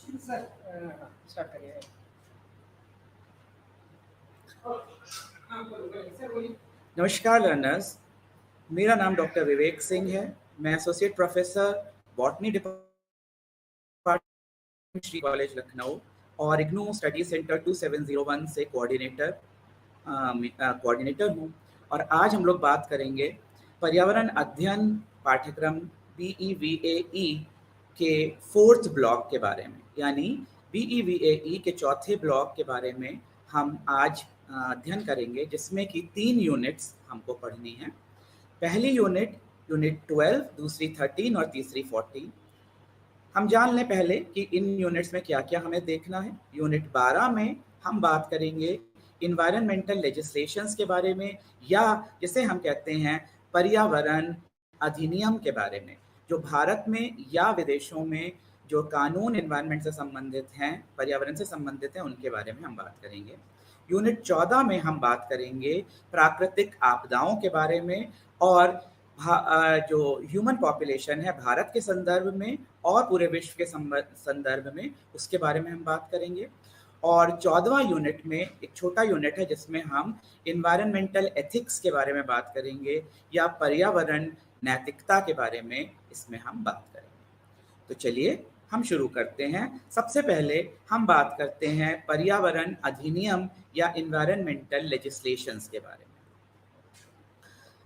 Sir start करिए। नमस्कार learners, मेरा नाम डॉक्टर विवेक सिंह है। मैं associate professor botany department Shri college Lucknow और इग्नू स्टडी सेंटर 2701 से कोऑर्डिनेटर हूँ। और आज हम लोग बात करेंगे पर्यावरण अध्ययन पाठ्यक्रम BEVAE के 4th ब्लॉक के बारे में, यानी BEVAE के चौथे ब्लॉक के बारे में हम आज अध्ययन करेंगे, जिसमें कि 3 यूनिट्स हमको पढ़नी है। पहली यूनिट 12, दूसरी 13 और तीसरी 14। हम जान लें पहले कि इन यूनिट्स में क्या क्या हमें देखना है। यूनिट 12 में हम बात करेंगे इन्वायरमेंटल लेजिस्लेशंस के बारे में, या जिसे हम कहते हैं पर्यावरण अधिनियम के बारे में, जो भारत में या विदेशों में जो कानून इन्वायरमेंट से संबंधित हैं, पर्यावरण से संबंधित हैं, उनके बारे में हम बात करेंगे। यूनिट 14 में हम बात करेंगे प्राकृतिक आपदाओं के बारे में और जो ह्यूमन पॉपुलेशन है भारत के संदर्भ में और पूरे विश्व के संदर्भ में, उसके बारे में हम बात करेंगे। और 14वां यूनिट में एक छोटा यूनिट है जिसमें हम इन्वायरमेंटल एथिक्स के बारे में बात करेंगे, या पर्यावरण नैतिकता के बारे में इसमें हम बात करेंगे। तो चलिए हम शुरू करते हैं। सबसे पहले हम बात करते हैं पर्यावरण अधिनियम या इन्वायरमेंटल लेजिस्लेशंस के बारे में।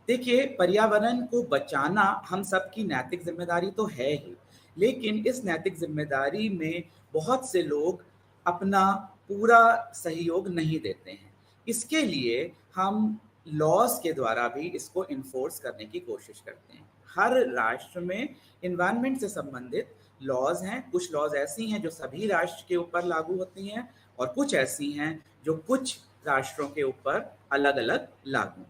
देखिए, पर्यावरण को बचाना हम सबकी नैतिक जिम्मेदारी तो है ही, लेकिन इस नैतिक जिम्मेदारी में बहुत से लोग अपना पूरा सहयोग नहीं देते हैं। इसके लिए हम लॉज के द्वारा भी इसको इन्फोर्स करने की कोशिश करते हैं। हर राष्ट्र में इन्वायरमेंट से संबंधित लॉज हैं। कुछ लॉज ऐसी हैं जो सभी राष्ट्र के ऊपर लागू होती हैं, और कुछ ऐसी हैं जो कुछ राष्ट्रों के ऊपर अलग अलग लागू।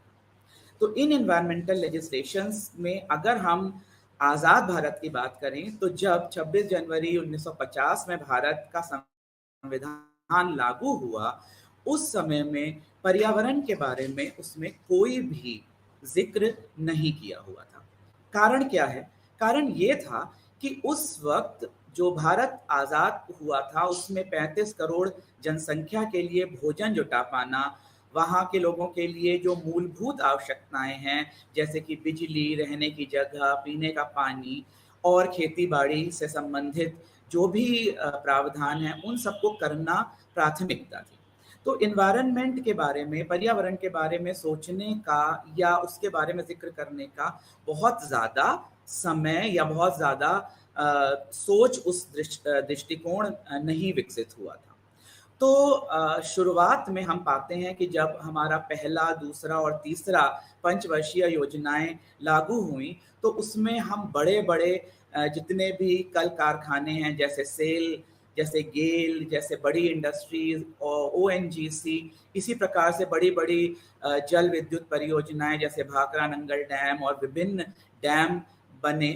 तो इन इन्वायरमेंटल लेजिस्लेशंस में अगर हम आज़ाद भारत की बात करें, तो जब 26 जनवरी 1950 में भारत का संविधान लागू हुआ, उस समय में पर्यावरण के बारे में उसमें कोई भी जिक्र नहीं किया हुआ था। कारण क्या है? कारण ये था कि उस वक्त जो भारत आज़ाद हुआ था, उसमें 35 करोड़ जनसंख्या के लिए भोजन जुटा पाना, वहाँ के लोगों के लिए जो मूलभूत आवश्यकताएं हैं, जैसे कि बिजली, रहने की जगह, पीने का पानी और खेती बाड़ी से संबंधित जो भी प्रावधान हैं, उन सबको करना प्राथमिकता थी। तो इन्वायरमेंट के बारे में, पर्यावरण के बारे में सोचने का या उसके बारे में जिक्र करने का बहुत ज़्यादा समय या बहुत ज़्यादा सोच, उस दृष्टिकोण नहीं विकसित हुआ था। तो शुरुआत में हम पाते हैं कि जब हमारा पहला, दूसरा और तीसरा पंचवर्षीय योजनाएं लागू हुई, तो उसमें हम बड़े बड़े जितने भी कल कारखाने हैं, जैसे सेल, जैसे गेल, जैसे बड़ी इंडस्ट्रीज और ONGC, इसी प्रकार से बड़ी बड़ी जल विद्युत परियोजनाएं जैसे भाखड़ा नंगल डैम और विभिन्न डैम बने,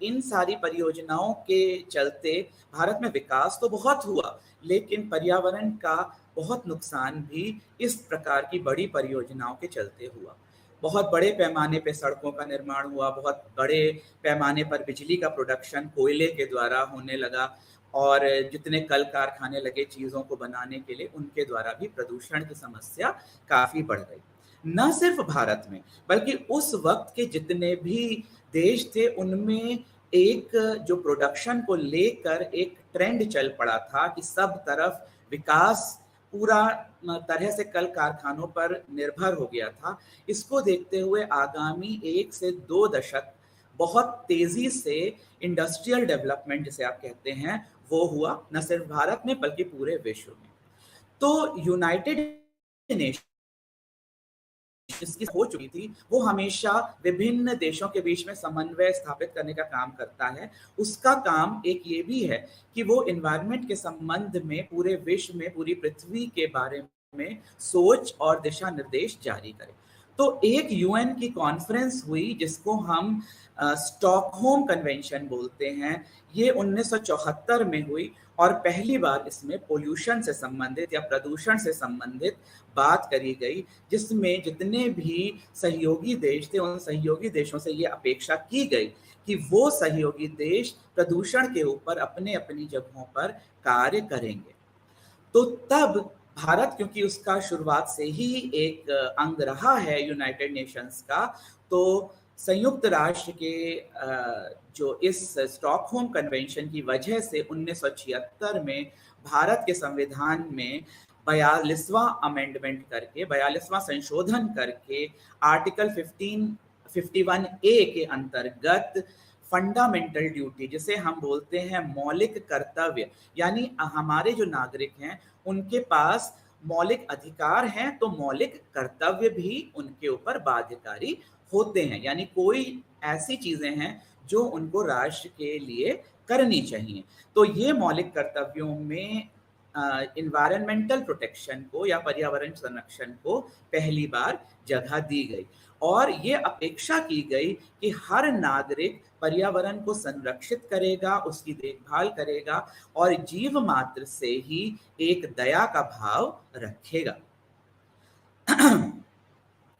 इन सारी परियोजनाओं के चलते भारत में विकास तो बहुत हुआ, लेकिन पर्यावरण का बहुत नुकसान भी इस प्रकार की बड़ी परियोजनाओं के चलते हुआ। बहुत बड़े पैमाने पे सड़कों का निर्माण हुआ, बहुत बड़े पैमाने पर बिजली का प्रोडक्शन कोयले के द्वारा होने लगा, और जितने कल कारखाने लगे चीज़ों को बनाने के लिए, उनके द्वारा भी प्रदूषण की समस्या काफ़ी बढ़ गई। न सिर्फ भारत में, बल्कि उस वक्त के जितने भी देश थे, उनमें एक जो प्रोडक्शन को लेकर एक ट्रेंड चल पड़ा था कि सब तरफ विकास पूरा तरह से कल कारखानों पर निर्भर हो गया था। इसको देखते हुए आगामी 1 से 2 दशक बहुत तेजी से इंडस्ट्रियल डेवलपमेंट, जिसे आप कहते हैं, वो हुआ, न सिर्फ भारत में बल्कि पूरे विश्व में। तो यूनाइटेड नेशन जिसकी हो चुकी थी, वो हमेशा विभिन्न देशों के बीच में समन्वय स्थापित करने का काम करता है। उसका काम एक ये भी है कि वो एनवायरनमेंट के संबंध में पूरे विश्व में, पूरी पृथ्वी के बारे में सोच और दिशा निर्देश जारी करे। तो एक यूएन की कॉन्फ्रेंस हुई जिसको हम स्टॉकहोम कन्वेंशन बोलते हैं, ये 1974 में हुई और पहली बार इसमें पोल्यूशन से संबंधित या प्रदूषण से संबंधित बात करी गई, जिसमें जितने भी सहयोगी देश थे उन सहयोगी देशों से ये अपेक्षा की गई कि वो सहयोगी देश प्रदूषण के ऊपर अपने अपनी जगहों पर कार्य करेंगे। तो तब भारत, क्योंकि उसका शुरुआत से ही एक अंग रहा है यूनाइटेड नेशंस का, तो संयुक्त राष्ट्र के जो इस स्टॉकहोम कन्वेंशन की वजह से 1976 में भारत के संविधान में 42वां अमेंडमेंट करके, 42वां संशोधन करके आर्टिकल 51A के अंतर्गत फंडामेंटल ड्यूटी, जिसे हम बोलते हैं मौलिक कर्तव्य, यानी हमारे जो नागरिक हैं उनके पास मौलिक अधिकार हैं तो मौलिक कर्तव्य भी उनके ऊपर बाध्यकारी होते हैं, यानी कोई ऐसी चीजें हैं जो उनको राष्ट्र के लिए करनी चाहिए। तो ये मौलिक कर्तव्यों में इन्वायरमेंटल प्रोटेक्शन को या पर्यावरण संरक्षण को पहली बार जगह दी गई और ये अपेक्षा की गई कि हर नागरिक पर्यावरण को संरक्षित करेगा, उसकी देखभाल करेगा और जीव मात्र से ही एक दया का भाव रखेगा।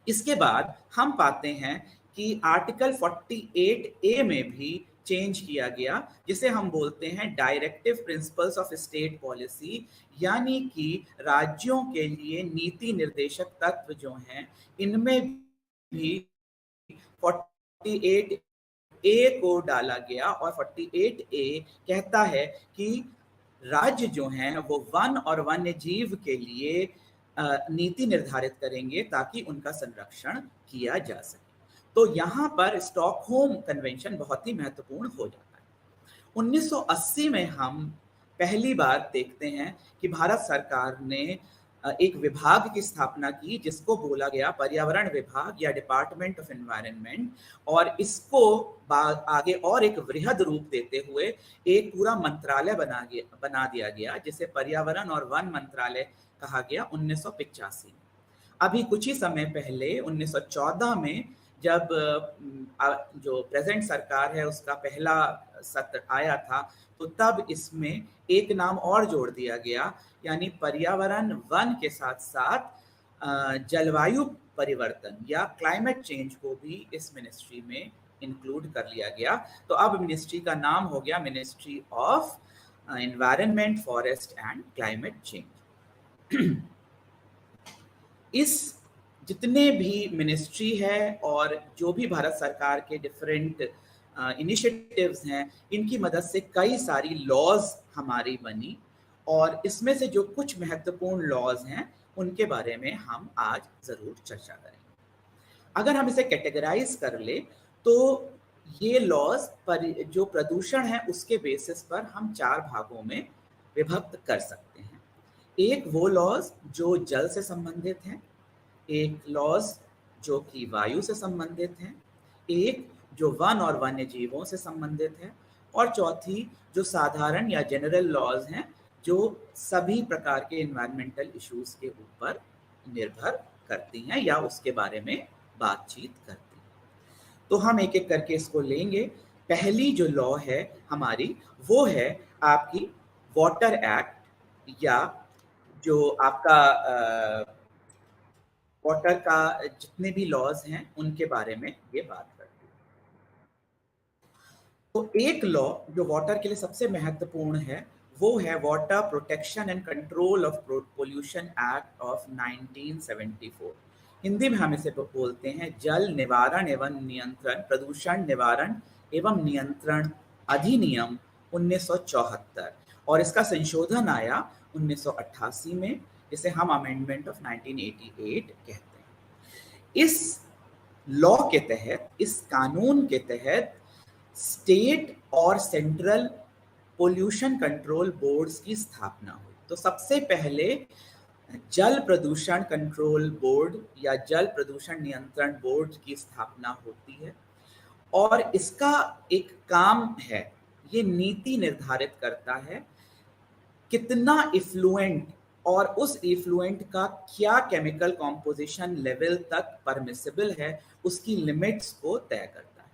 इसके बाद हम पाते हैं कि आर्टिकल 48A में भी चेंज किया गया, जिसे हम बोलते हैं directive principles of state policy, यानी कि राज्यों के लिए नीति निर्देशक तत्व जो हैं इनमें भी 48A को डाला गया और 48A कहता है कि राज्य जो हैं वो वन और वन्य जीव के लिए नीति निर्धारित करेंगे ताकि उनका संरक्षण किया जा सके। तो यहाँ पर स्टॉकहोम कन्वेंशन बहुत ही महत्वपूर्ण हो जाता है। 1980 में हम पहली बार देखते हैं कि भारत सरकार ने एक विभाग की स्थापना की जिसको बोला गया पर्यावरण विभाग या डिपार्टमेंट ऑफ एनवायरनमेंट, और इसको आगे और एक वृहद रूप देते हुए एक पूरा मंत्रालय बना दिया गया जिसे पर्यावरण और वन मंत्रालय कहा गया 1985 में। अभी कुछ ही समय पहले 1914 में जब जो प्रेजेंट सरकार है उसका पहला सत्र आया था तो तब इसमें एक नाम और जोड़ दिया गया, यानी पर्यावरण वन के साथ साथ जलवायु परिवर्तन या क्लाइमेट चेंज को भी इस मिनिस्ट्री में इंक्लूड कर लिया गया। तो अब मिनिस्ट्री का नाम हो गया ministry of environment, forest and climate change. इस जितने भी मिनिस्ट्री है और जो भी भारत सरकार के डिफरेंट इनिशिएटिव्स हैं, इनकी मदद से कई सारी लॉज हमारी बनी और इसमें से जो कुछ महत्वपूर्ण लॉज हैं उनके बारे में हम आज ज़रूर चर्चा करेंगे। अगर हम इसे कैटेगराइज कर ले तो ये लॉज पर जो प्रदूषण है उसके बेसिस पर हम 4 भागों में विभक्त कर सकते हैं। एक वो लॉज जो जल से संबंधित हैं, एक लॉज जो कि वायु से संबंधित हैं, एक जो वन और वन्य जीवों से संबंधित है और चौथी जो साधारण या जनरल लॉज हैं जो सभी प्रकार के एनवायरमेंटल इश्यूज के ऊपर निर्भर करती हैं या उसके बारे में बातचीत करती हैं। तो हम एक एक करके इसको लेंगे। पहली जो लॉ है हमारी वो है आपकी वाटर एक्ट, या जो आपका वाटर का जितने भी लॉज हैं उनके बारे में ये बात करती है। तो एक लॉ जो वाटर के लिए सबसे महत्वपूर्ण है वो है water protection and control of pollution act of 1974। Hindi में हम इसे बोलते हैं जल निवारण एवं नियंत्रण, प्रदूषण निवारण एवं नियंत्रण अधिनियम 1974, और इसका संशोधन आया 1988 में, जिसे हम अमेंडमेंट ऑफ 1988 कहते हैं। इस लॉ के तहत, इस कानून के तहत स्टेट और सेंट्रल पोल्यूशन कंट्रोल बोर्ड्स की स्थापना हुई। तो सबसे पहले जल प्रदूषण कंट्रोल बोर्ड या जल प्रदूषण नियंत्रण बोर्ड की स्थापना होती है और इसका एक काम है, ये नीति निर्धारित करता है कितना इफ्लुएंट और उस इफ्लुएंट का क्या केमिकल कॉम्पोजिशन लेवल तक परमिसिबल है उसकी लिमिट्स को तय करता है।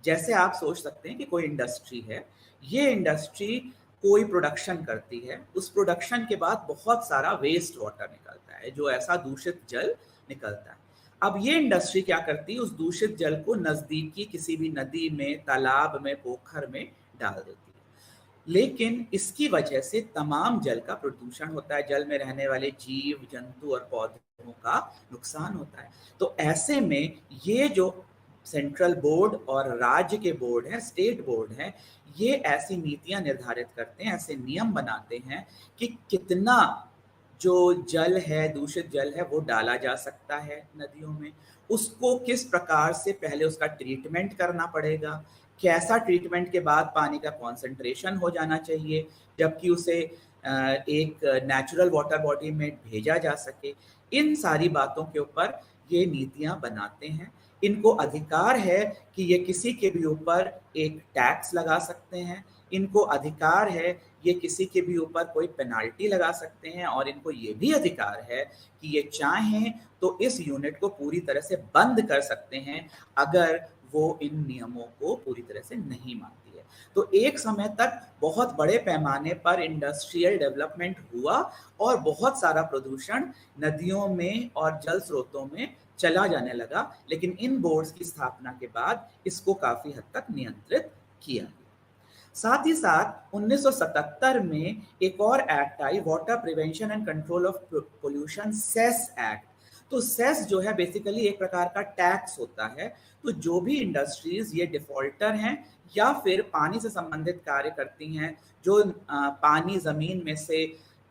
जैसे आप सोच सकते हैं कि कोई इंडस्ट्री है, ये इंडस्ट्री कोई प्रोडक्शन करती है, उस प्रोडक्शन के बाद बहुत सारा वेस्ट वाटर निकलता है, जो ऐसा दूषित जल निकलता है। अब ये इंडस्ट्री क्या करती है, उस दूषित जल को नज़दीकी किसी भी नदी में, तालाब में, पोखर में डाल देती है। लेकिन इसकी वजह से तमाम जल का प्रदूषण होता है, जल में रहने वाले जीव जंतु और पौधों का नुकसान होता है। तो ऐसे में ये जो सेंट्रल बोर्ड और राज्य के बोर्ड हैं, स्टेट बोर्ड हैं, ये ऐसी नीतियां निर्धारित करते हैं, ऐसे नियम बनाते हैं कि कितना जो जल है, दूषित जल है, वो डाला जा सकता है नदियों में, उसको किस प्रकार से पहले उसका ट्रीटमेंट करना पड़ेगा, कैसा ट्रीटमेंट के बाद पानी का कॉन्सेंट्रेशन हो जाना चाहिए, जबकि उसे एक नेचुरल वाटर बॉडी में भेजा जा सके। इन सारी बातों के ऊपर ये नीतियां बनाते हैं। इनको अधिकार है कि ये किसी के भी ऊपर एक टैक्स लगा सकते हैं, इनको अधिकार है ये किसी के भी ऊपर कोई पेनाल्टी लगा सकते हैं, और इनको ये भी अधिकार है कि ये चाहें तो इस यूनिट को पूरी तरह से बंद कर सकते हैं अगर वो इन नियमों को पूरी तरह से नहीं मानती है। तो एक समय तक बहुत बड़े पैमाने पर इंडस्ट्रियल डेवलपमेंट हुआ और बहुत सारा प्रदूषण नदियों में और जल स्रोतों में चला जाने लगा, लेकिन इन बोर्ड्स की स्थापना के बाद इसको काफी हद तक नियंत्रित किया गया। साथ ही साथ 1977 में एक और एक्ट आई, water prevention and control of pollution, cess act. तो सेस जो है बेसिकली एक प्रकार का टैक्स होता है। तो जो भी इंडस्ट्रीज ये डिफॉल्टर हैं या फिर पानी से संबंधित कार्य करती हैं, जो पानी जमीन में से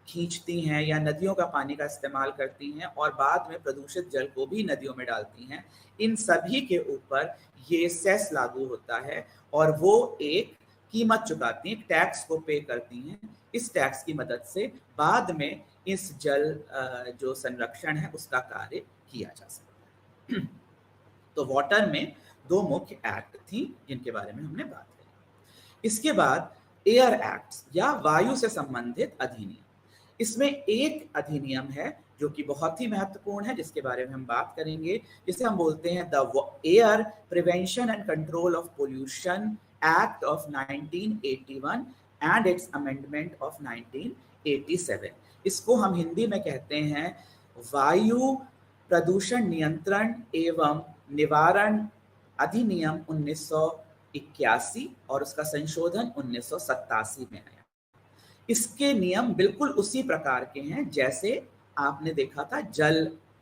खींचती हैं या नदियों का पानी का इस्तेमाल करती हैं और बाद में प्रदूषित जल को भी नदियों में डालती हैं, इन सभी के ऊपर ये सेस लागू होता है और वो एक कीमत चुकाती हैं, टैक्स को पे करती हैं। इस टैक्स की मदद से बाद में इस जल जो संरक्षण है उसका कार्य किया जा सकता है। तो वाटर में दो मुख्य एक्ट थी जिनके बारे में हमने बात करी। इसके बाद एयर एक्ट्स या वायु से संबंधित अधिनियम। इसमें एक अधिनियम है जो कि बहुत ही महत्वपूर्ण है, जिसके बारे में हम बात करेंगे, जिसे हम बोलते हैं the air prevention and control of pollution act of 1981 and it's amendment of 1987। इसको हम हिंदी में कहते हैं वायु प्रदूषण नियंत्रण एवं निवारण अधिनियम 1981 और उसका संशोधन 1987 में आया। इसके नियम बिल्कुल उसी प्रकार के हैं जैसे आपने देखा था जल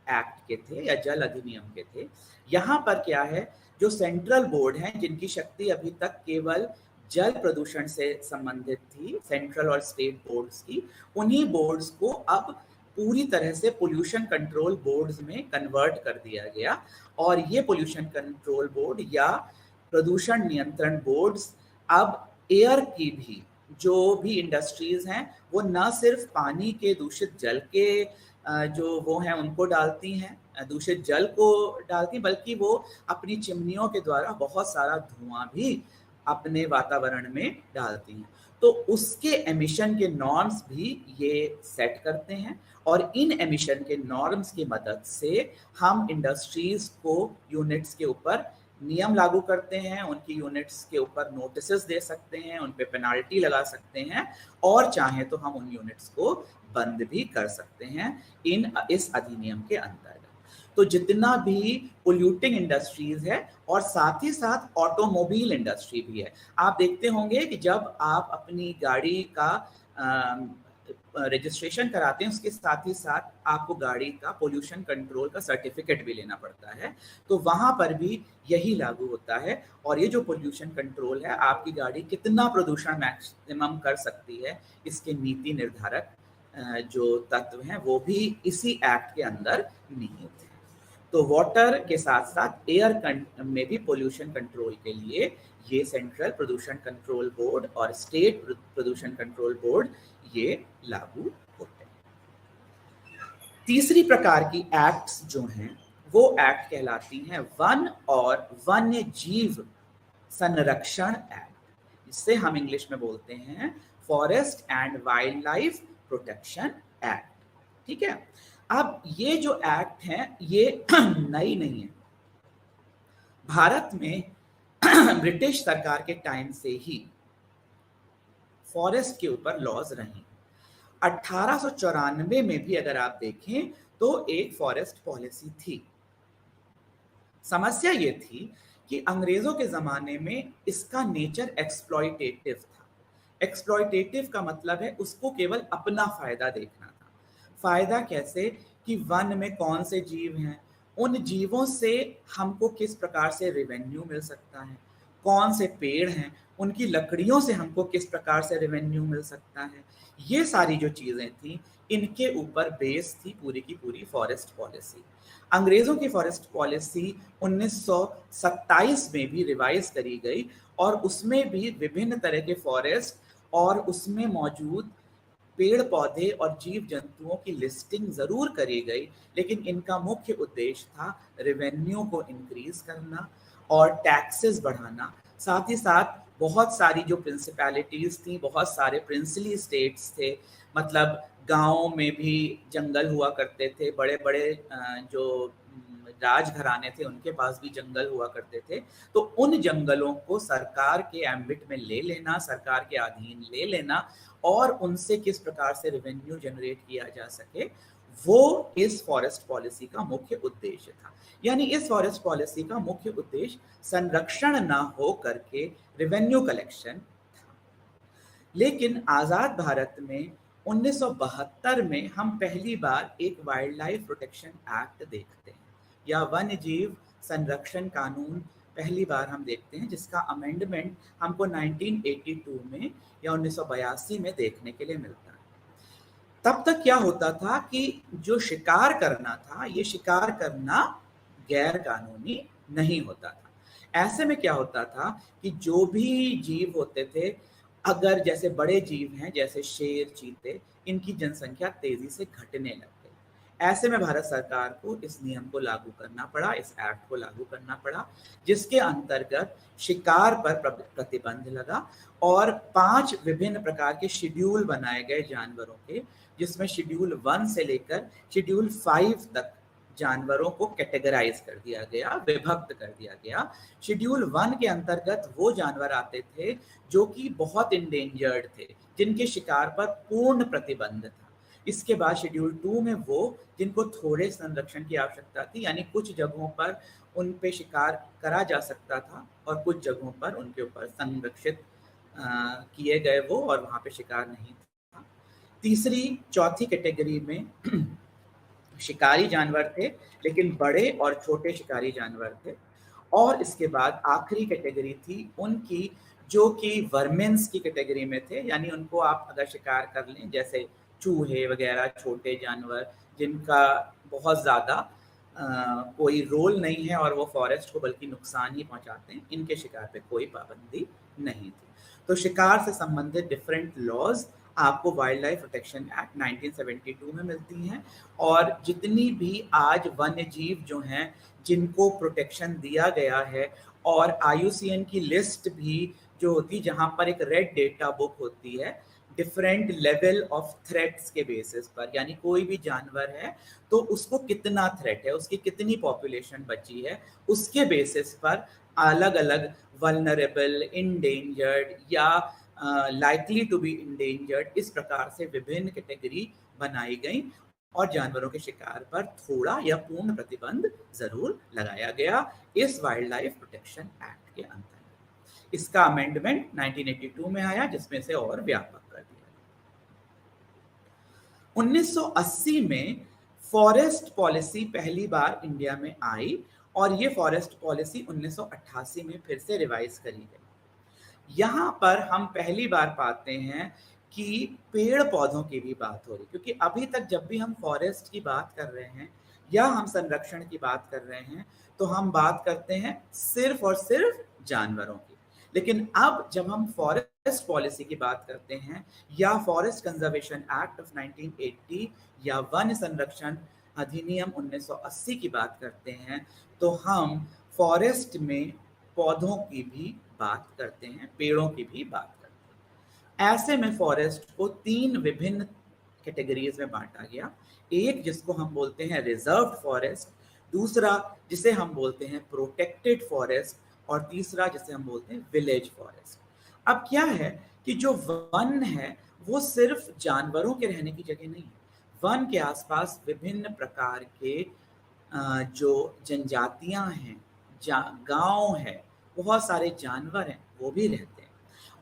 एक्ट के थे या जल अधिनियम के थे। यहाँ पर क्या है, जो सेंट्रल बोर्ड हैं जिनकी शक्ति अभी तक केवल जल प्रदूषण से संबंधित थी, सेंट्रल और स्टेट बोर्ड्स की, उन्हीं बोर्ड्स को अब पूरी तरह से पोल्यूशन कंट्रोल बोर्ड्स में कन्वर्ट कर दिया गया। और ये पोल्यूशन कंट्रोल बोर्ड या प्रदूषण नियंत्रण बोर्ड्स अब एयर की भी, जो भी इंडस्ट्रीज हैं वो न सिर्फ पानी के दूषित जल के जो वो हैं उनको डालती हैं, दूषित जल को डालती, बल्कि वो अपनी चिमनियों के द्वारा बहुत सारा धुआं भी अपने वातावरण में डालती हैं। तो उसके एमिशन के नॉर्म्स भी ये सेट करते हैं और इन एमिशन के नॉर्म्स की मदद से हम इंडस्ट्रीज को यूनिट्स के ऊपर नियम लागू करते हैं, उनकी यूनिट्स के ऊपर नोटिसेस दे सकते हैं, उन पे पेनाल्टी लगा सकते हैं और चाहे तो हम उन यूनिट्स को बंद भी कर सकते हैं इस अधिनियम के अंतर्गत। तो जितना भी पोल्यूटिंग इंडस्ट्रीज है और साथ ही साथ ऑटोमोबाइल इंडस्ट्री भी है। आप देखते होंगे कि जब आप अपनी गाड़ी का रजिस्ट्रेशन कराते हैं, उसके साथ ही साथ आपको गाड़ी का पोल्यूशन कंट्रोल का सर्टिफिकेट भी लेना पड़ता है। तो वहां पर भी यही लागू होता है और ये जो पोल्यूशन कंट्रोल है, आपकी गाड़ी कितना प्रदूषण मैक्सिमम कर सकती है, इसके नीति निर्धारक जो तत्व हैं वो भी इसी एक्ट के अंदर निहित है। तो वाटर के साथ साथ एयर में भी पोल्यूशन कंट्रोल के लिए ये सेंट्रल प्रदूषण कंट्रोल बोर्ड और स्टेट प्रदूषण कंट्रोल बोर्ड ये लागू होते हैं। तीसरी प्रकार की एक्ट्स जो हैं वो एक्ट कहलाती हैं वन और वन्य जीव संरक्षण एक्ट, जिससे हम इंग्लिश में बोलते हैं forest and wild life protection act. ठीक है। अब ये जो एक्ट है ये नई नहीं है। भारत में ब्रिटिश सरकार के टाइम से ही फॉरेस्ट के ऊपर लॉज रहे। 1894 में भी अगर आप देखें तो एक फॉरेस्ट पॉलिसी थी। समस्या ये थी कि अंग्रेजों के जमाने में इसका नेचर एक्सप्लॉयटेटिव था। एक्सप्लॉयटेटिव का मतलब है उसको केवल अपना फायदा देखना था। फायदा कैसे कि वन में कौन से जीव हैं, उन जीवों से हमको किस प्रकार से रेवेन्यू मिल सकता है, कौन से पेड़ हैं उनकी लकड़ियों से हमको किस प्रकार से रेवेन्यू मिल सकता है, ये सारी जो चीजें थी इनके ऊपर बेस थी पूरी की पूरी फॉरेस्ट पॉलिसी। अंग्रेजों की फॉरेस्ट पॉलिसी 1927 में भी रिवाइज करी गई और उसमें भी विभिन्न तरह के फॉरेस्ट और उसमें मौजूद पेड़ पौधे और जीव जंतुओं की लिस्टिंग जरूर करी गई, लेकिन इनका मुख्य उद्देश्य था रेवेन्यू को इंक्रीज करना और टैक्सेस बढ़ाना। साथ ही साथ बहुत सारी जो प्रिंसिपैलिटीज थी, बहुत सारे प्रिंसली स्टेट्स थे, मतलब गाँव में भी जंगल हुआ करते थे, बड़े बड़े जो राजघराने थे उनके पास भी जंगल हुआ करते थे। तो उन जंगलों को सरकार के एम्बिट में ले लेना, सरकार के अधीन ले लेना और उनसे किस प्रकार से रेवेन्यू जनरेट किया जा सके, वो इस फॉरेस्ट पॉलिसी का मुख्य उद्देश्य था। यानी इस फॉरेस्ट पॉलिसी का मुख्य उद्देश्य संरक्षण ना हो करके रेवेन्यू कलेक्शन था। लेकिन आजाद भारत में 1972 में हम पहली बार एक वाइल्ड लाइफ प्रोटेक्शन एक्ट देखते हैं, या वन्य जीव संरक्षण कानून पहली बार हम देखते हैं, जिसका अमेंडमेंट हमको 1982 में या 1982 में देखने के लिए मिलता है। तब तक क्या होता था कि जो शिकार करना था, ये शिकार करना गैर कानूनी नहीं होता था। ऐसे में क्या होता था कि जो भी जीव होते थे, अगर जैसे बड़े जीव हैं जैसे शेर, चीते, इनकी जनसंख्या तेजी से घटने लग गई। ऐसे में भारत सरकार को इस नियम को लागू करना पड़ा, इस एक्ट को लागू करना पड़ा, जिसके अंतर्गत शिकार पर प्रतिबंध लगा और 5 विभिन्न प्रकार के शेड्यूल बनाए गए जानवरों के, जिसमें शेड्यूल 1 से लेकर शेड्यूल 5 तक जानवरों को कैटेगराइज कर दिया गया, विभक्त कर दिया गया। शेड्यूल 1 के अंतर्गत वो जानवर आते थे जो कि बहुत इंडेंजर्ड थे, जिनके शिकार पर पूर्ण प्रतिबंध था। इसके बाद शेड्यूल 2 में वो जिनको थोड़े संरक्षण की आवश्यकता थी, यानी कुछ जगहों पर उन पे शिकार करा जा सकता था और कुछ जगहों पर उनके ऊपर संरक्षित किए गए वो और वहाँ पे शिकार नहीं था। तीसरी चौथी कैटेगरी में शिकारी जानवर थे, लेकिन बड़े और छोटे शिकारी जानवर थे। और इसके बाद आखिरी कैटेगरी थी उनकी जो कि वर्मेंस की कैटेगरी में थे, यानी उनको आप अगर शिकार कर लें, जैसे चूहे वगैरह छोटे जानवर जिनका बहुत ज़्यादा कोई रोल नहीं है और वो फॉरेस्ट को बल्कि नुकसान ही पहुंचाते हैं, इनके शिकार पे कोई पाबंदी नहीं थी। तो शिकार से संबंधित डिफरेंट लॉज आपको वाइल्ड लाइफ प्रोटेक्शन एक्ट 1972 में मिलती हैं। और जितनी भी आज वन्य जीव जो हैं जिनको प्रोटेक्शन दिया गया है, और IUCN की लिस्ट भी जो होती, जहां पर एक रेड डेटा बुक होती है डिफरेंट लेवल ऑफ थ्रेट्स के बेसिस पर, यानी कोई भी जानवर है तो उसको कितना थ्रेट है, उसकी कितनी पॉपुलेशन बची है, उसके बेसिस पर अलग अलग वल्नरेबल, इंडेंजर्ड या लाइकली टू बी इंडेंजर्ड, इस प्रकार से विभिन्न कैटेगरी बनाई गई और जानवरों के शिकार पर थोड़ा या पूर्ण प्रतिबंध जरूर लगाया गया इस वाइल्ड लाइफ प्रोटेक्शन एक्ट के अंतर्गत। इसका अमेंडमेंट 1982 में आया, जिसमें से और व्यापक कर दिया। 1980 में फॉरेस्ट पॉलिसी पहली बार इंडिया में आई और ये फॉरेस्ट पॉलिसी 1988 में फिर से रिवाइज करी गई। यहाँ पर हम पहली बार पाते हैं कि पेड़ पौधों की भी बात हो रही, क्योंकि अभी तक जब भी हम फॉरेस्ट की बात कर रहे हैं या हम संरक्षण की बात कर रहे हैं तो हम बात करते हैं सिर्फ और सिर्फ जानवरों की। लेकिन अब जब हम फॉरेस्ट पॉलिसी की बात करते हैं या फॉरेस्ट कंजर्वेशन एक्ट ऑफ 1980 या वन संरक्षण अधिनियम 1980 की बात करते हैं, तो हम फॉरेस्ट में पौधों की भी बात करते हैं, पेड़ों की भी बात करते हैं। ऐसे में फॉरेस्ट को 3 विभिन्न कैटेगरीज में बांटा गया। एक जिसको हम बोलते हैं रिजर्व्ड फॉरेस्ट, दूसरा जिसे हम बोलते हैं प्रोटेक्टेड फॉरेस्ट, और तीसरा जिसे हम बोलते हैं विलेज फॉरेस्ट। अब क्या है कि जो वन है वो सिर्फ जानवरों के रहने की जगह नहीं है। वन के आसपास विभिन्न प्रकार के जो जनजातियां हैं, गांव है, बहुत सारे जानवर हैं, वो भी रहते हैं।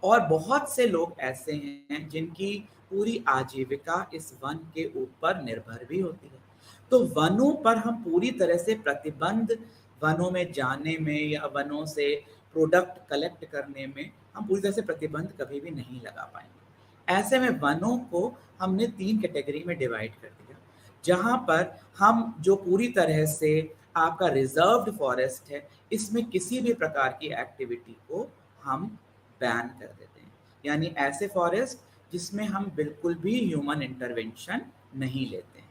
और बहुत से लोग ऐसे हैं जिनकी पूरी आजीविका इस वन के ऊपर निर्भर भी होती है। तो वनों पर हम पूरी तरह से प्रतिबंध, वनों में जाने में या वनों से प्रोडक्ट कलेक्ट करने में हम पूरी तरह से प्रतिबंध कभी भी नहीं लगा पाएंगे। ऐसे में वनों को हमने 3 कैटेगरी में डिवाइड कर दिया, जहां पर हम जो पूरी तरह से आपका रिजर्व्ड फॉरेस्ट है, इसमें किसी भी प्रकार की एक्टिविटी को हम बैन कर देते हैं, यानी ऐसे फॉरेस्ट जिसमें हम बिल्कुल भी ह्यूमन इंटरवेंशन नहीं लेते हैं।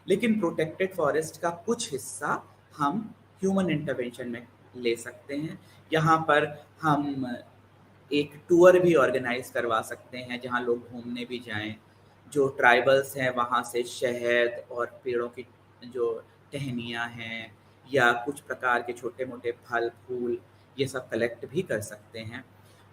लेकिन प्रोटेक्टेड फॉरेस्ट का कुछ हिस्सा हम ह्यूमन इंटरवेंशन में ले सकते हैं। यहाँ पर हम एक टूर भी ऑर्गेनाइज करवा सकते हैं जहाँ लोग घूमने भी जाएं, जो ट्राइबल्स हैं वहाँ से शहद और पेड़ों की जो टहनियाँ हैं या कुछ प्रकार के छोटे मोटे फल फूल, ये सब कलेक्ट भी कर सकते हैं।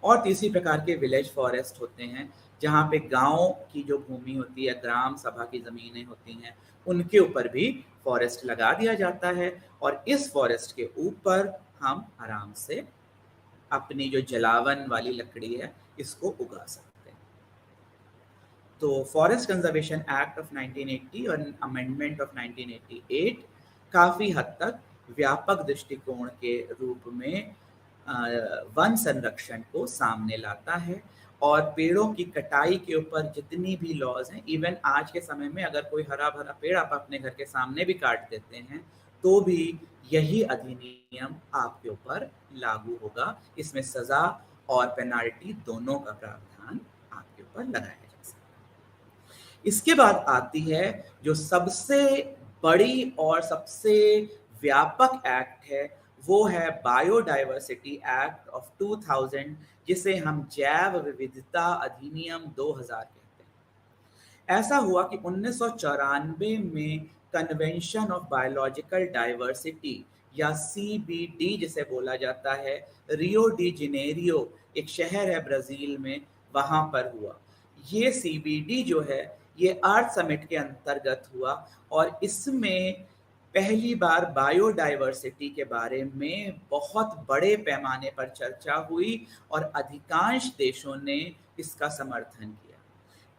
और तीसरी प्रकार के विलेज फॉरेस्ट होते हैं, जहाँ पे गांव की जो भूमि होती है, ग्राम सभा की ज़मीनें होती हैं, उनके ऊपर भी फॉरेस्ट लगा दिया जाता है, और इस फॉरेस्ट के ऊपर हम आराम से अपनी जो जलावन वाली लकड़ी है इसको उगा सकते हैं। तो फॉरेस्ट कंजर्वेशन एक्ट ऑफ 1980 और अमेंडमेंट ऑफ 1988 काफ़ी हद तक व्यापक दृष्टिकोण के रूप में वन संरक्षण को सामने लाता है, और पेड़ों की कटाई के ऊपर जितनी भी लॉज हैं, इवन आज के समय में अगर कोई हरा भरा पेड़ आप अपने घर के सामने भी काट देते हैं तो भी यही अधिनियम आपके ऊपर लागू होगा। इसमें सजा और पेनाल्टी दोनों का प्रावधान आपके ऊपर लगाया जा सकता है। इसके बाद आती है जो सबसे बड़ी और सबसे व्यापक एक्ट है, वो है बायोडाइवर्सिटी एक्ट ऑफ 2000, जिसे हम जैव विविधता अधिनियम 2000 कहते हैं। ऐसा हुआ कि 1994 में कन्वेंशन ऑफ बायोलॉजिकल डाइवर्सिटी या CBD जिसे बोला जाता है, रियो डी जेनेरियो एक शहर है ब्राज़ील में, वहाँ पर हुआ। ये CBD जो है ये अर्थ समिट के अंतर्गत हुआ, और इसमें पहली बार बायोडाइवर्सिटी के बारे में बहुत बड़े पैमाने पर चर्चा हुई और अधिकांश देशों ने इसका समर्थन किया।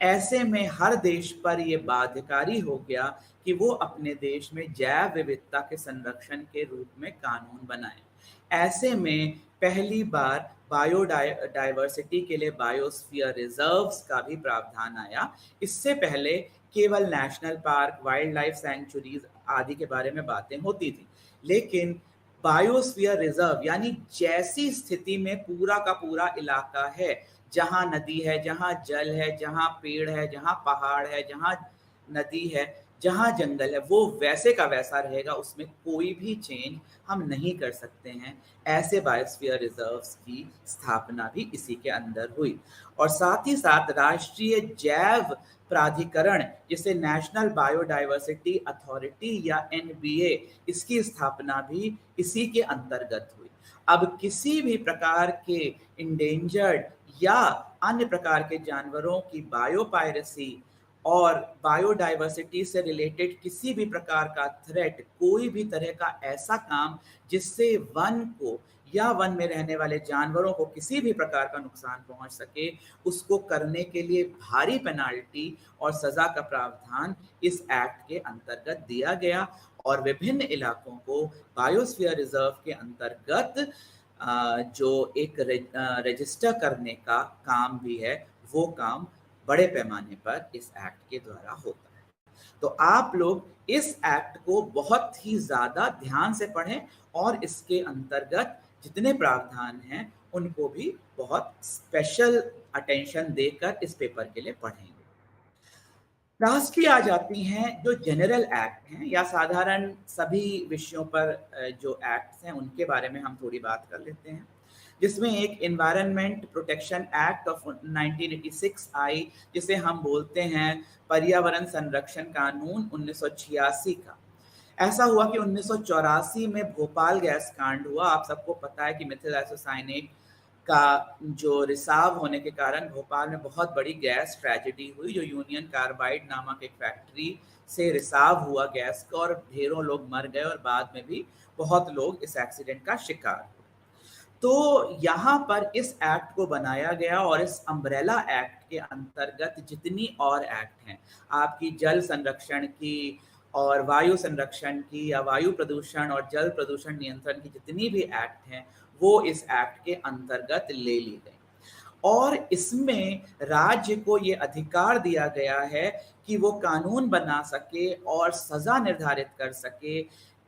ऐसे में हर देश पर यह बाध्यकारी हो गया कि वो अपने देश में जैव विविधता के संरक्षण के रूप में कानून बनाए। ऐसे में पहली बार बायोडाइवर्सिटी के लिए बायोस्फीयर रिजर्व्स का भी प्रावधान आया। इससे पहले केवल national park, wild life sanctuaries आदि के बारे में बातें होती थी, लेकिन बायोस्फीयर रिजर्व यानी जैसी स्थिति में पूरा का पूरा इलाका है, जहां नदी है, जहां जल है, जहां पेड़ है, जहां पहाड़ है, जहां नदी है, जहां जंगल है, वो वैसे का वैसा रहेगा, उसमें कोई भी चेंज हम नहीं कर सकते हैं। ऐसे बायोस्फीयर रिजर्व्स की स्थापना भी इसी के अंदर हुई। और साथ ही साथ राष्ट्रीय जैव प्राधिकरण, जिसे नेशनल बायोडाइवर्सिटी अथॉरिटी या NBA, इसकी स्थापना भी इसी के अंतर्गत हुई। अब किसी भी प्रकार के इंडेंजर्ड या अन्य प्रकार के जानवरों की बायोपायरेसी और बायोडाइवर्सिटी से रिलेटेड किसी भी प्रकार का थ्रेट, कोई भी तरह का ऐसा काम जिससे वन को या वन में रहने वाले जानवरों को किसी भी प्रकार का नुकसान पहुंच सके, उसको करने के लिए भारी पेनाल्टी और सजा का प्रावधान इस एक्ट के अंतर्गत दिया गया, और विभिन्न इलाकों को बायोस्फीयर रिजर्व के अंतर्गत जो एक रजिस्टर करने का काम भी है, वो काम बड़े पैमाने पर इस एक्ट के द्वारा होता है। तो आप लोग इस एक्ट को बहुत ही ज़्यादा ध्यान से पढ़ें, और इसके अंतर्गत जितने प्रावधान हैं उनको भी बहुत स्पेशल अटेंशन देकर इस पेपर के लिए पढ़ेंगे। लास्ट की आ जाती हैं जो जनरल एक्ट हैं, या साधारण सभी विषयों पर जो एक्ट्स हैं उनके बारे में हम थोड़ी बात कर लेते हैं। जिसमें एक एनवायरनमेंट प्रोटेक्शन एक्ट ऑफ 1986 आई, जिसे हम बोलते हैं पर्यावरण संरक्षण कानून 1986 का। ऐसा हुआ कि 1984 में भोपाल गैस कांड हुआ। आप सबको पता है कि मिथिल आइसोसाइनेट का जो रिसाव होने के कारण भोपाल में बहुत बड़ी गैस ट्रेजेडी हुई, जो यूनियन कार्बाइड नामक एक फैक्ट्री से रिसाव हुआ गैस का, और ढेरों लोग मर गए और बाद में भी बहुत लोग इस एक्सीडेंट का शिकार हुए। तो यहाँ पर इस एक्ट को बनाया गया और इस अम्ब्रेला एक्ट के अंतर्गत जितनी और एक्ट हैं, आपकी जल संरक्षण की और वायु संरक्षण की या वायु प्रदूषण और जल प्रदूषण नियंत्रण की जितनी भी एक्ट हैं, वो इस एक्ट के अंतर्गत ले ली गई। और इसमें राज्य को ये अधिकार दिया गया है कि वो कानून बना सके और सजा निर्धारित कर सके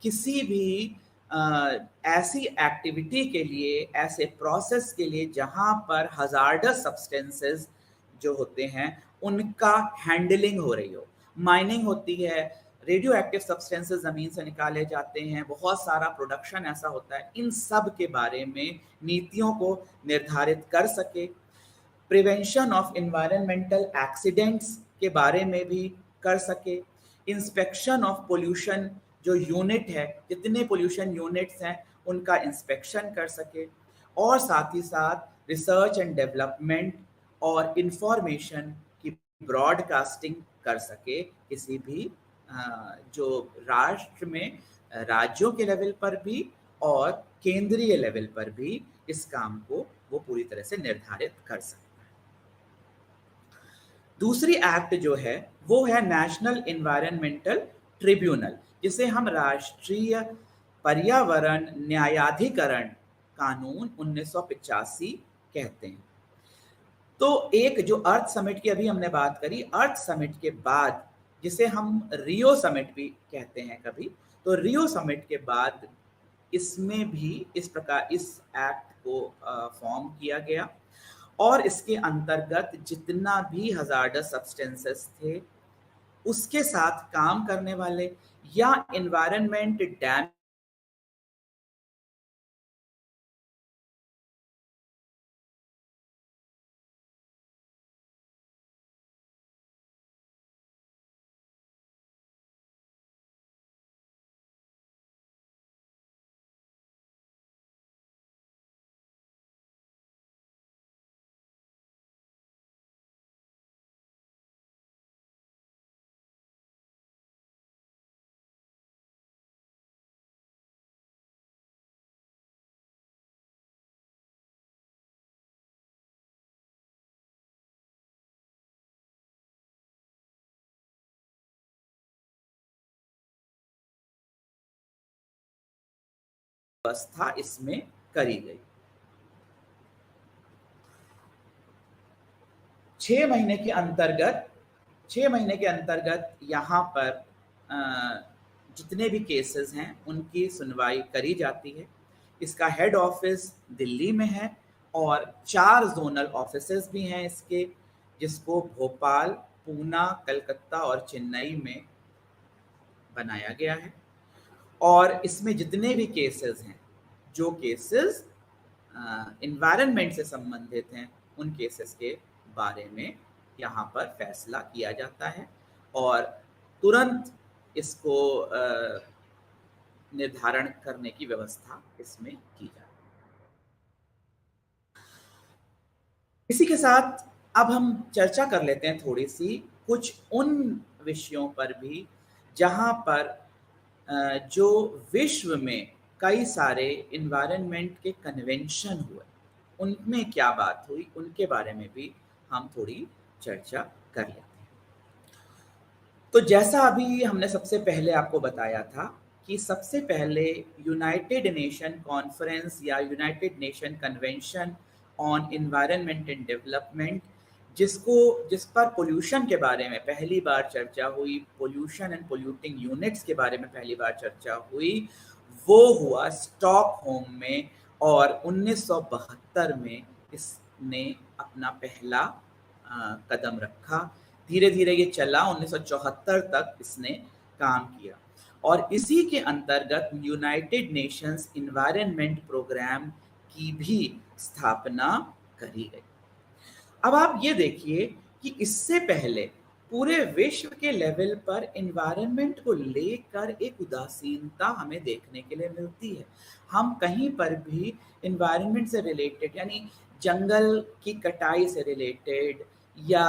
किसी भी ऐसी एक्टिविटी के लिए, ऐसे प्रोसेस के लिए जहां पर हजार्डस सब्सटेंसेस जो होते हैं उनका हैंडलिंग हो रही हो। माइनिंग होती है, रेडियो एक्टिव सब्सटेंसेस जमीन से निकाले जाते हैं, बहुत सारा प्रोडक्शन ऐसा होता है। इन सब के बारे में नीतियों को निर्धारित कर सके, प्रिवेंशन ऑफ एनवायरमेंटल एक्सीडेंट्स के बारे में भी कर सके, इंस्पेक्शन ऑफ पोल्यूशन जो यूनिट है, जितने पोल्यूशन यूनिट्स हैं उनका इंस्पेक्शन कर सके, और साथ ही साथ रिसर्च एंड डेवलपमेंट और इंफॉर्मेशन की ब्रॉडकास्टिंग कर सके किसी भी जो राष्ट्र में, राज्यों के लेवल पर भी और केंद्रीय लेवल पर भी इस काम को वो पूरी तरह से निर्धारित कर सकता है। दूसरी एक्ट जो है वो है नेशनल एनवायरमेंटल ट्रिब्यूनल, जिसे हम राष्ट्रीय पर्यावरण न्यायाधिकरण कानून 1985 कहते हैं। तो एक जो अर्थ समिट की अभी हमने बात करी, अर्थ समिट के बाद, जिसे हम रियो समिट भी कहते हैं कभी, तो रियो समिट के बाद इसमें भी इस प्रकार इस एक्ट को फॉर्म किया गया, और इसके अंतर्गत जितना भी हजार्डस सब्सटेंसेस थे उसके साथ काम करने वाले या एनवायरनमेंट डैमेज व्यवस्था इसमें करी गई। 6 महीने के अंतर्गत यहाँ पर जितने भी केसेस हैं उनकी सुनवाई करी जाती है। इसका हेड ऑफिस दिल्ली में है और 4 जोनल ऑफिसेस भी हैं इसके, जिसको भोपाल, पूना, कलकत्ता और चेन्नई में बनाया गया है। और इसमें जितने भी केसेस हैं, जो केसेस एनवायरनमेंट से संबंधित हैं, उन केसेस के बारे में यहाँ पर फैसला किया जाता है और तुरंत इसको निर्धारण करने की व्यवस्था इसमें की जाती है। इसी के साथ अब हम चर्चा कर लेते हैं थोड़ी सी कुछ उन विषयों पर भी जहाँ पर जो विश्व में कई सारे एनवायरनमेंट के कन्वेंशन हुए, उनमें क्या बात हुई, उनके बारे में भी हम थोड़ी चर्चा कर लेते हैं। तो जैसा अभी हमने सबसे पहले आपको बताया था कि सबसे पहले यूनाइटेड नेशन कॉन्फ्रेंस या United nation convention on environment and development, जिस पर पोल्यूशन के बारे में पहली बार चर्चा हुई, पोल्यूशन एंड पोल्यूटिंग यूनिट्स के बारे में पहली बार चर्चा हुई, वो हुआ स्टॉकहोम में और 1972 में इसने अपना पहला कदम रखा। धीरे धीरे ये चला, 1974 तक इसने काम किया और इसी के अंतर्गत यूनाइटेड नेशंस एनवायरनमेंट प्रोग्राम की भी स्थापना करी गई। अब आप ये देखिए कि इससे पहले पूरे विश्व के लेवल पर एनवायरनमेंट को लेकर एक उदासीनता हमें देखने के लिए मिलती है। हम कहीं पर भी एनवायरनमेंट से रिलेटेड यानी जंगल की कटाई से रिलेटेड या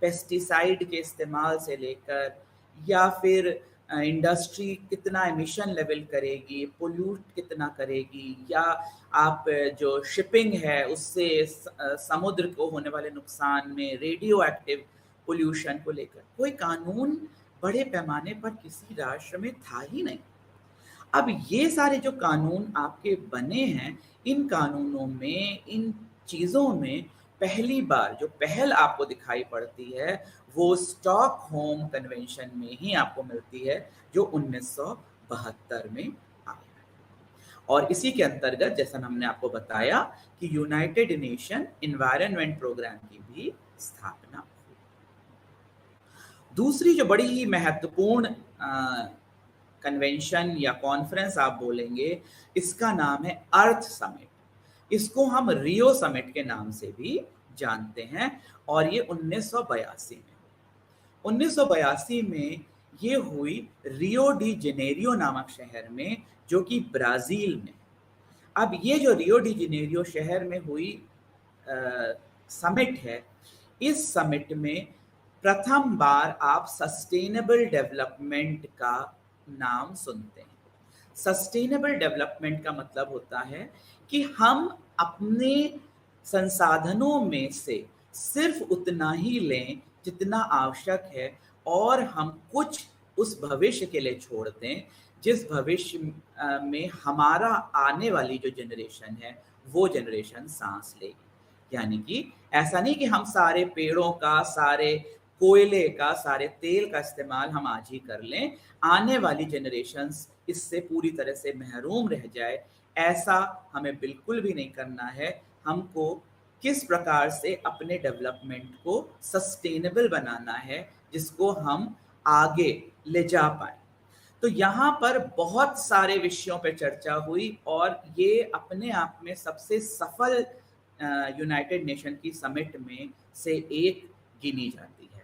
पेस्टिसाइड के इस्तेमाल से लेकर या फिर इंडस्ट्री कितना एमिशन लेवल करेगी, पोल्यूट कितना करेगी, या आप जो शिपिंग है उससे समुद्र को होने वाले नुकसान में, रेडियो एक्टिव पोल्यूशन को लेकर कोई कानून बड़े पैमाने पर किसी राष्ट्र में था ही नहीं। अब ये सारे जो कानून आपके बने हैं, इन कानूनों में, इन चीज़ों में पहली बार जो पहल आपको दिखाई पड़ती है वो स्टॉकहोम कन्वेंशन में ही आपको मिलती है, जो 1972 में आई। और इसी के अंतर्गत जैसा हमने आपको बताया कि यूनाइटेड नेशन एनवायरनमेंट प्रोग्राम की भी स्थापना हुई। दूसरी जो बड़ी ही महत्वपूर्ण कन्वेंशन या कॉन्फ्रेंस आप बोलेंगे, इसका नाम है अर्थ समिट। इसको हम रियो समिट के नाम से भी जानते हैं और ये 1982 में 1982 में ये हुई रियो डी जेनेरियो नामक शहर में, जो कि ब्राज़ील में। अब ये जो रियो डी जेनेरियो शहर में हुई समिट है, इस समिट में प्रथम बार आप सस्टेनेबल डेवलपमेंट का नाम सुनते हैं। सस्टेनेबल डेवलपमेंट का मतलब होता है कि हम अपने संसाधनों में से सिर्फ उतना ही लें जितना आवश्यक है, और हम कुछ उस भविष्य के लिए छोड़ दें जिस भविष्य में हमारा आने वाली जो जनरेशन है वो जनरेशन सांस लेगी। यानी कि ऐसा नहीं कि हम सारे पेड़ों का, सारे कोयले का, सारे तेल का इस्तेमाल हम आज ही कर लें, आने वाली जनरेशन्स इससे पूरी तरह से महरूम रह जाए, ऐसा हमें बिल्कुल भी नहीं करना है। हमको किस प्रकार से अपने डेवलपमेंट को सस्टेनेबल बनाना है जिसको हम आगे ले जा पाए। तो यहाँ पर बहुत सारे विषयों पर चर्चा हुई और ये अपने आप में सबसे सफल यूनाइटेड नेशन की समिट में से एक गिनी जाती है।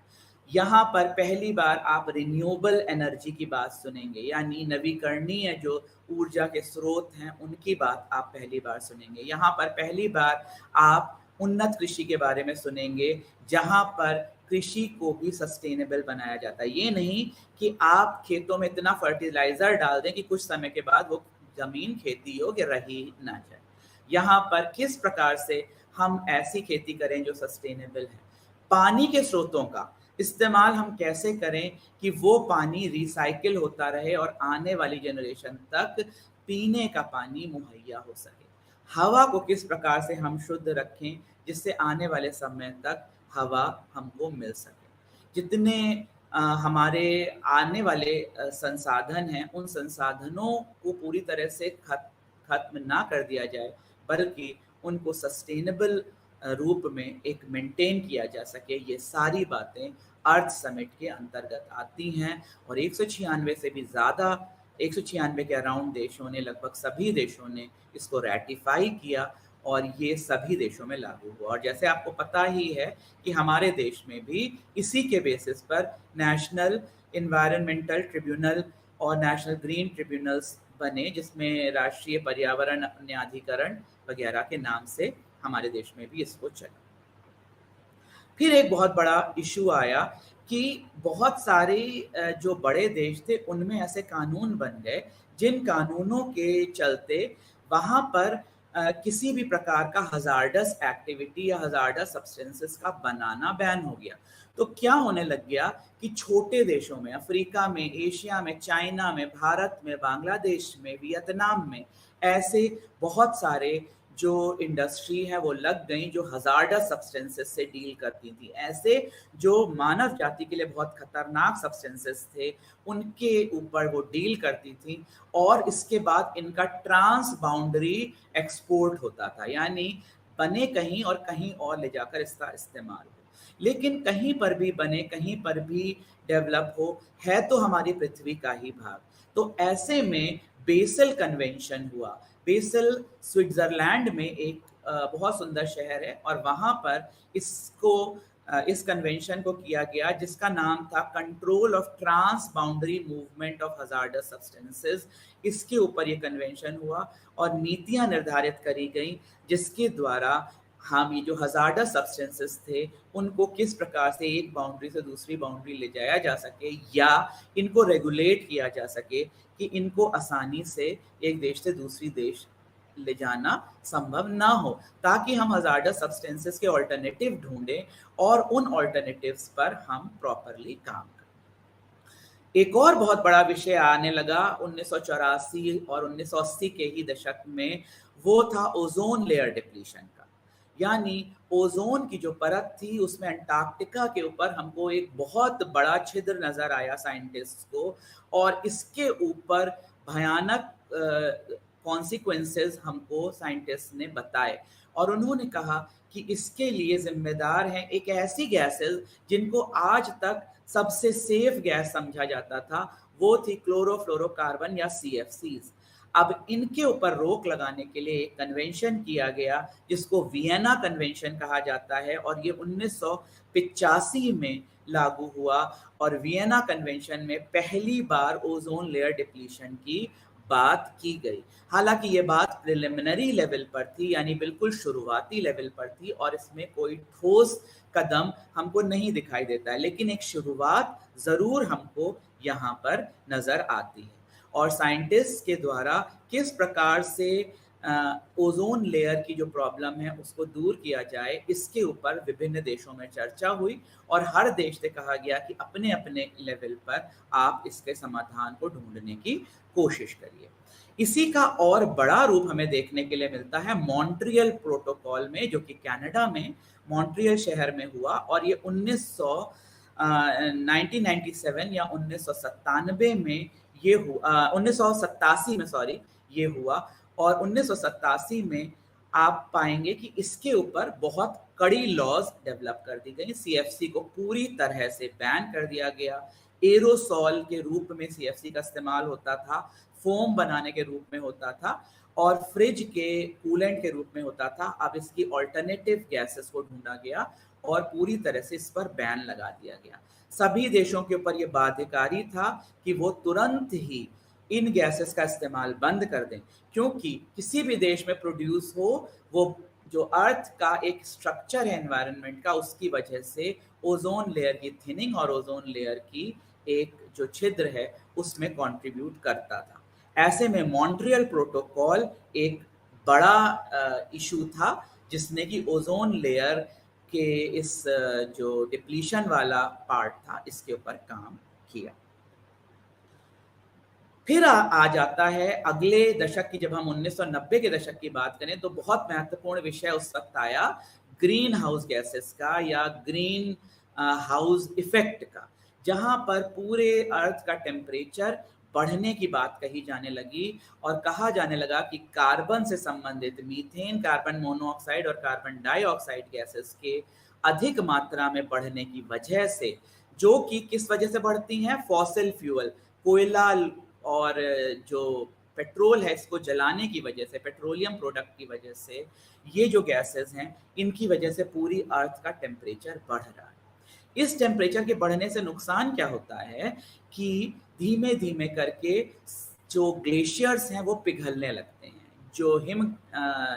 यहाँ पर पहली बार आप रिन्यूएबल एनर्जी की बात सुनेंगे, यानी नवीकरणीय जो ऊर्जा के स्रोत हैं उनकी बात आप पहली बार सुनेंगे। यहाँ पर पहली बार आप उन्नत कृषि के बारे में सुनेंगे, जहाँ पर कृषि को भी सस्टेनेबल बनाया जाता है। ये नहीं कि आप खेतों में इतना फर्टिलाइजर डाल दें कि कुछ समय के बाद वो जमीन खेती योग्य रही ना जाए। यहाँ पर किस प्रकार से हम ऐसी खेती करें जो सस्टेनेबल है। पानी के स्रोतों का इस्तेमाल हम कैसे करें कि वो पानी रिसाइकिल होता रहे और आने वाली जनरेशन तक पीने का पानी मुहैया हो सके। हवा को किस प्रकार से हम शुद्ध रखें जिससे आने वाले समय तक हवा हमको मिल सके। जितने हमारे आने वाले संसाधन हैं, उन संसाधनों को पूरी तरह से खत्म ना कर दिया जाए, बल्कि उनको सस्टेनेबल रूप में एक मेंटेन किया जा सके। ये सारी बातें अर्थ समिट के अंतर्गत आती हैं और 196 से भी ज़्यादा, 196 के अराउंड देशों ने, लगभग सभी देशों ने इसको रैटिफाई किया और ये सभी देशों में लागू हुआ। और जैसे आपको पता ही है कि हमारे देश में भी इसी के बेसिस पर नेशनल एनवायरनमेंटल ट्रिब्यूनल और नेशनल ग्रीन ट्रिब्यूनल्स बने, जिसमें राष्ट्रीय पर्यावरण न्यायाधिकरण वगैरह के नाम से हमारे देश में भी इसको चला। फिर एक बहुत बड़ा इशू आया कि बहुत सारे जो बड़े देश थे उनमें ऐसे कानून बन गए जिन कानूनों के चलते वहाँ पर किसी भी प्रकार का हजार्डस एक्टिविटी या हजार्डस सब्सटेंसेस का बनाना बैन हो गया। तो क्या होने लग गया कि छोटे देशों में, अफ्रीका में, एशिया में, चाइना में, भारत में, बांग्लादेश में, वियतनाम में, ऐसे बहुत सारे जो इंडस्ट्री है वो लग गई जो हजार्डस सब्सटेंसेस से डील करती थी। ऐसे जो मानव जाति के लिए बहुत खतरनाक सब्सटेंसेस थे उनके ऊपर वो डील करती थी और इसके बाद इनका ट्रांस बाउंड्री एक्सपोर्ट होता था, यानी बने कहीं और कहीं और ले जाकर इसका इस्तेमाल हो। लेकिन कहीं पर भी बने, कहीं पर भी डेवलप हो, है तो हमारी पृथ्वी का ही भाग। तो ऐसे में बेसल कन्वेंशन हुआ। बेसल स्विट्ज़रलैंड में एक बहुत सुंदर शहर है और वहाँ पर इस कन्वेंशन को किया गया जिसका नाम था control of transboundary movement of hazardous substances. इसके ऊपर ये कन्वेंशन हुआ और नीतियां निर्धारित करी गई जिसके द्वारा हम ये जो हजार्डस सब्सटेंसेस थे उनको किस प्रकार से एक बाउंड्री से दूसरी बाउंड्री ले जाया जा सके या इनको रेगुलेट किया जा सके कि इनको आसानी से एक देश से दूसरी देश ले जाना संभव ना हो, ताकि हम हजार्डस सब्सटेंसेस के ऑल्टरनेटिव ढूंढें और उन ऑल्टरनेटिव्स पर हम प्रॉपरली काम करें। एक और बहुत बड़ा विषय आने लगा 1984 और 1980 के ही दशक में, वो था ओजोन लेयर डिप्लीशन का। यानी ओजोन की जो परत थी उसमें अंटार्कटिका के ऊपर हमको एक बहुत बड़ा छिद्र नजर आया साइंटिस्ट को, और इसके ऊपर भयानक कॉन्सिक्वेंसेस हमको साइंटिस्ट ने बताए और उन्होंने कहा कि इसके लिए जिम्मेदार हैं एक ऐसी गैसेस जिनको आज तक सबसे सेफ गैस समझा जाता था, वो थी क्लोरोफ्लोरोकार्बन या CFCs। अब इनके ऊपर रोक लगाने के लिए एक कन्वेंशन किया गया जिसको वियना कन्वेंशन कहा जाता है और ये 1985 में लागू हुआ और वियना कन्वेंशन में पहली बार ओजोन लेयर डिप्लीशन की बात की गई। हालांकि ये बात प्रिलिमिनरी लेवल पर थी, यानी बिल्कुल शुरुआती लेवल पर थी और इसमें कोई ठोस कदम हमको नहीं दिखाई देता है, लेकिन एक शुरुआत जरूर हमको यहाँ पर नजर आती है। और साइंटिस्ट के द्वारा किस प्रकार से ओजोन लेयर की जो प्रॉब्लम है उसको दूर किया जाए, इसके ऊपर विभिन्न देशों में चर्चा हुई और हर देश से कहा गया कि अपने अपने लेवल पर आप इसके समाधान को ढूंढने की कोशिश करिए। इसी का और बड़ा रूप हमें देखने के लिए मिलता है मॉन्ट्रियल प्रोटोकॉल में, जो कि कनाडा में मॉन्ट्रियल शहर में हुआ और ये 1997 या 1997 में ये हुआ, 1987 में सॉरी ये हुआ और 1987 में आप पाएंगे कि इसके ऊपर बहुत कड़ी लॉज डेवलप कर दी गई। CFC को पूरी तरह से बैन कर दिया गया। एरोसॉल के रूप में CFC का इस्तेमाल होता था, फोम बनाने के रूप में होता था और फ्रिज के कूलेंट के रूप में होता था। अब इसकी ऑल्टरनेटिव गैसेस को ढूंढा गया और पूरी तरह से इस पर बैन लगा दिया गया। सभी देशों के ऊपर यह बाध्यकारी था कि वो तुरंत ही इन गैसेस का इस्तेमाल बंद कर दें, क्योंकि किसी भी देश में प्रोड्यूस हो वो जो अर्थ का एक स्ट्रक्चर है एनवायरनमेंट का, उसकी वजह से ओजोन लेयर की थिनिंग और ओजोन लेयर की एक जो छिद्र है उसमें कंट्रीब्यूट करता था। ऐसे में मॉन्ट्रियल प्रोटोकॉल एक बड़ा इशू था जिसने कि ओजोन लेयर के इस जो डिप्लीशन वाला पार्ट था इसके ऊपर काम किया। फिर आ जाता है अगले दशक की, जब हम 1990 के दशक की बात करें तो बहुत महत्वपूर्ण विषय उस वक्त आया ग्रीन हाउस गैसेस का या ग्रीन हाउस इफेक्ट का, जहां पर पूरे अर्थ का टेम्परेचर बढ़ने की बात कही जाने लगी और कहा जाने लगा कि कार्बन से संबंधित मीथेन, कार्बन मोनोऑक्साइड और कार्बन डाइऑक्साइड गैसेस के अधिक मात्रा में बढ़ने की वजह से, जो कि किस वजह से बढ़ती हैं, फॉसिल फ्यूल, कोयला और जो पेट्रोल है इसको जलाने की वजह से, पेट्रोलियम प्रोडक्ट की वजह से ये जो गैसेस हैं इनकी वजह से पूरी अर्थ का टेम्परेचर बढ़ रहा है। इस टेम्परेचर के बढ़ने से नुकसान क्या होता है कि धीमे धीमे करके जो ग्लेशियर्स हैं वो पिघलने लगते हैं, जो हिम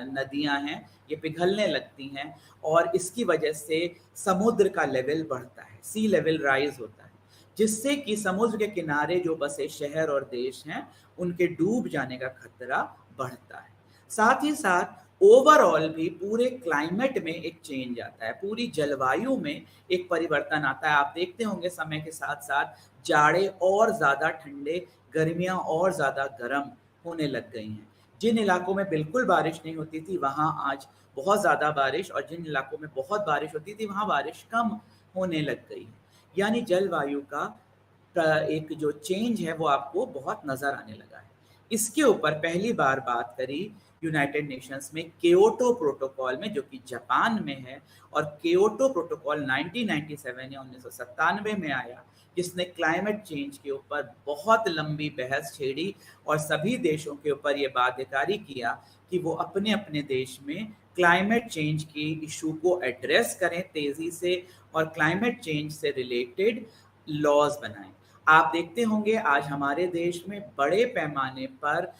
नदियां हैं ये पिघलने लगती हैं और इसकी वजह से समुद्र का लेवल बढ़ता है, सी लेवल राइज होता है, जिससे कि समुद्र के किनारे जो बसे शहर और देश हैं उनके डूब जाने का खतरा बढ़ता है। साथ ही साथ ओवरऑल भी पूरे क्लाइमेट में एक चेंज आता है, पूरी जलवायु में एक परिवर्तन आता है। आप देखते होंगे समय के साथ साथ जाड़े और ज़्यादा ठंडे, गर्मियाँ और ज़्यादा गर्म होने लग गई हैं। जिन इलाकों में बिल्कुल बारिश नहीं होती थी वहाँ आज बहुत ज़्यादा बारिश, और जिन इलाकों में बहुत बारिश होती थी वहाँ बारिश कम होने लग गई है। यानी जलवायु का एक जो चेंज है वो आपको बहुत नज़र आने लगा है। इसके ऊपर पहली बार बात करी यूनाइटेड नेशंस में क्योटो प्रोटोकॉल में, जो कि जापान में है। और क्योटो प्रोटोकॉल 1997 या 1997 में आया, जिसने क्लाइमेट चेंज के ऊपर बहुत लंबी बहस छेड़ी और सभी देशों के ऊपर ये बाध्यकारी किया कि वो अपने अपने देश में क्लाइमेट चेंज की इशू को एड्रेस करें तेजी से और क्लाइमेट चेंज से रिलेटेड लॉज बनाएं। आप देखते होंगे आज हमारे देश में बड़े पैमाने पर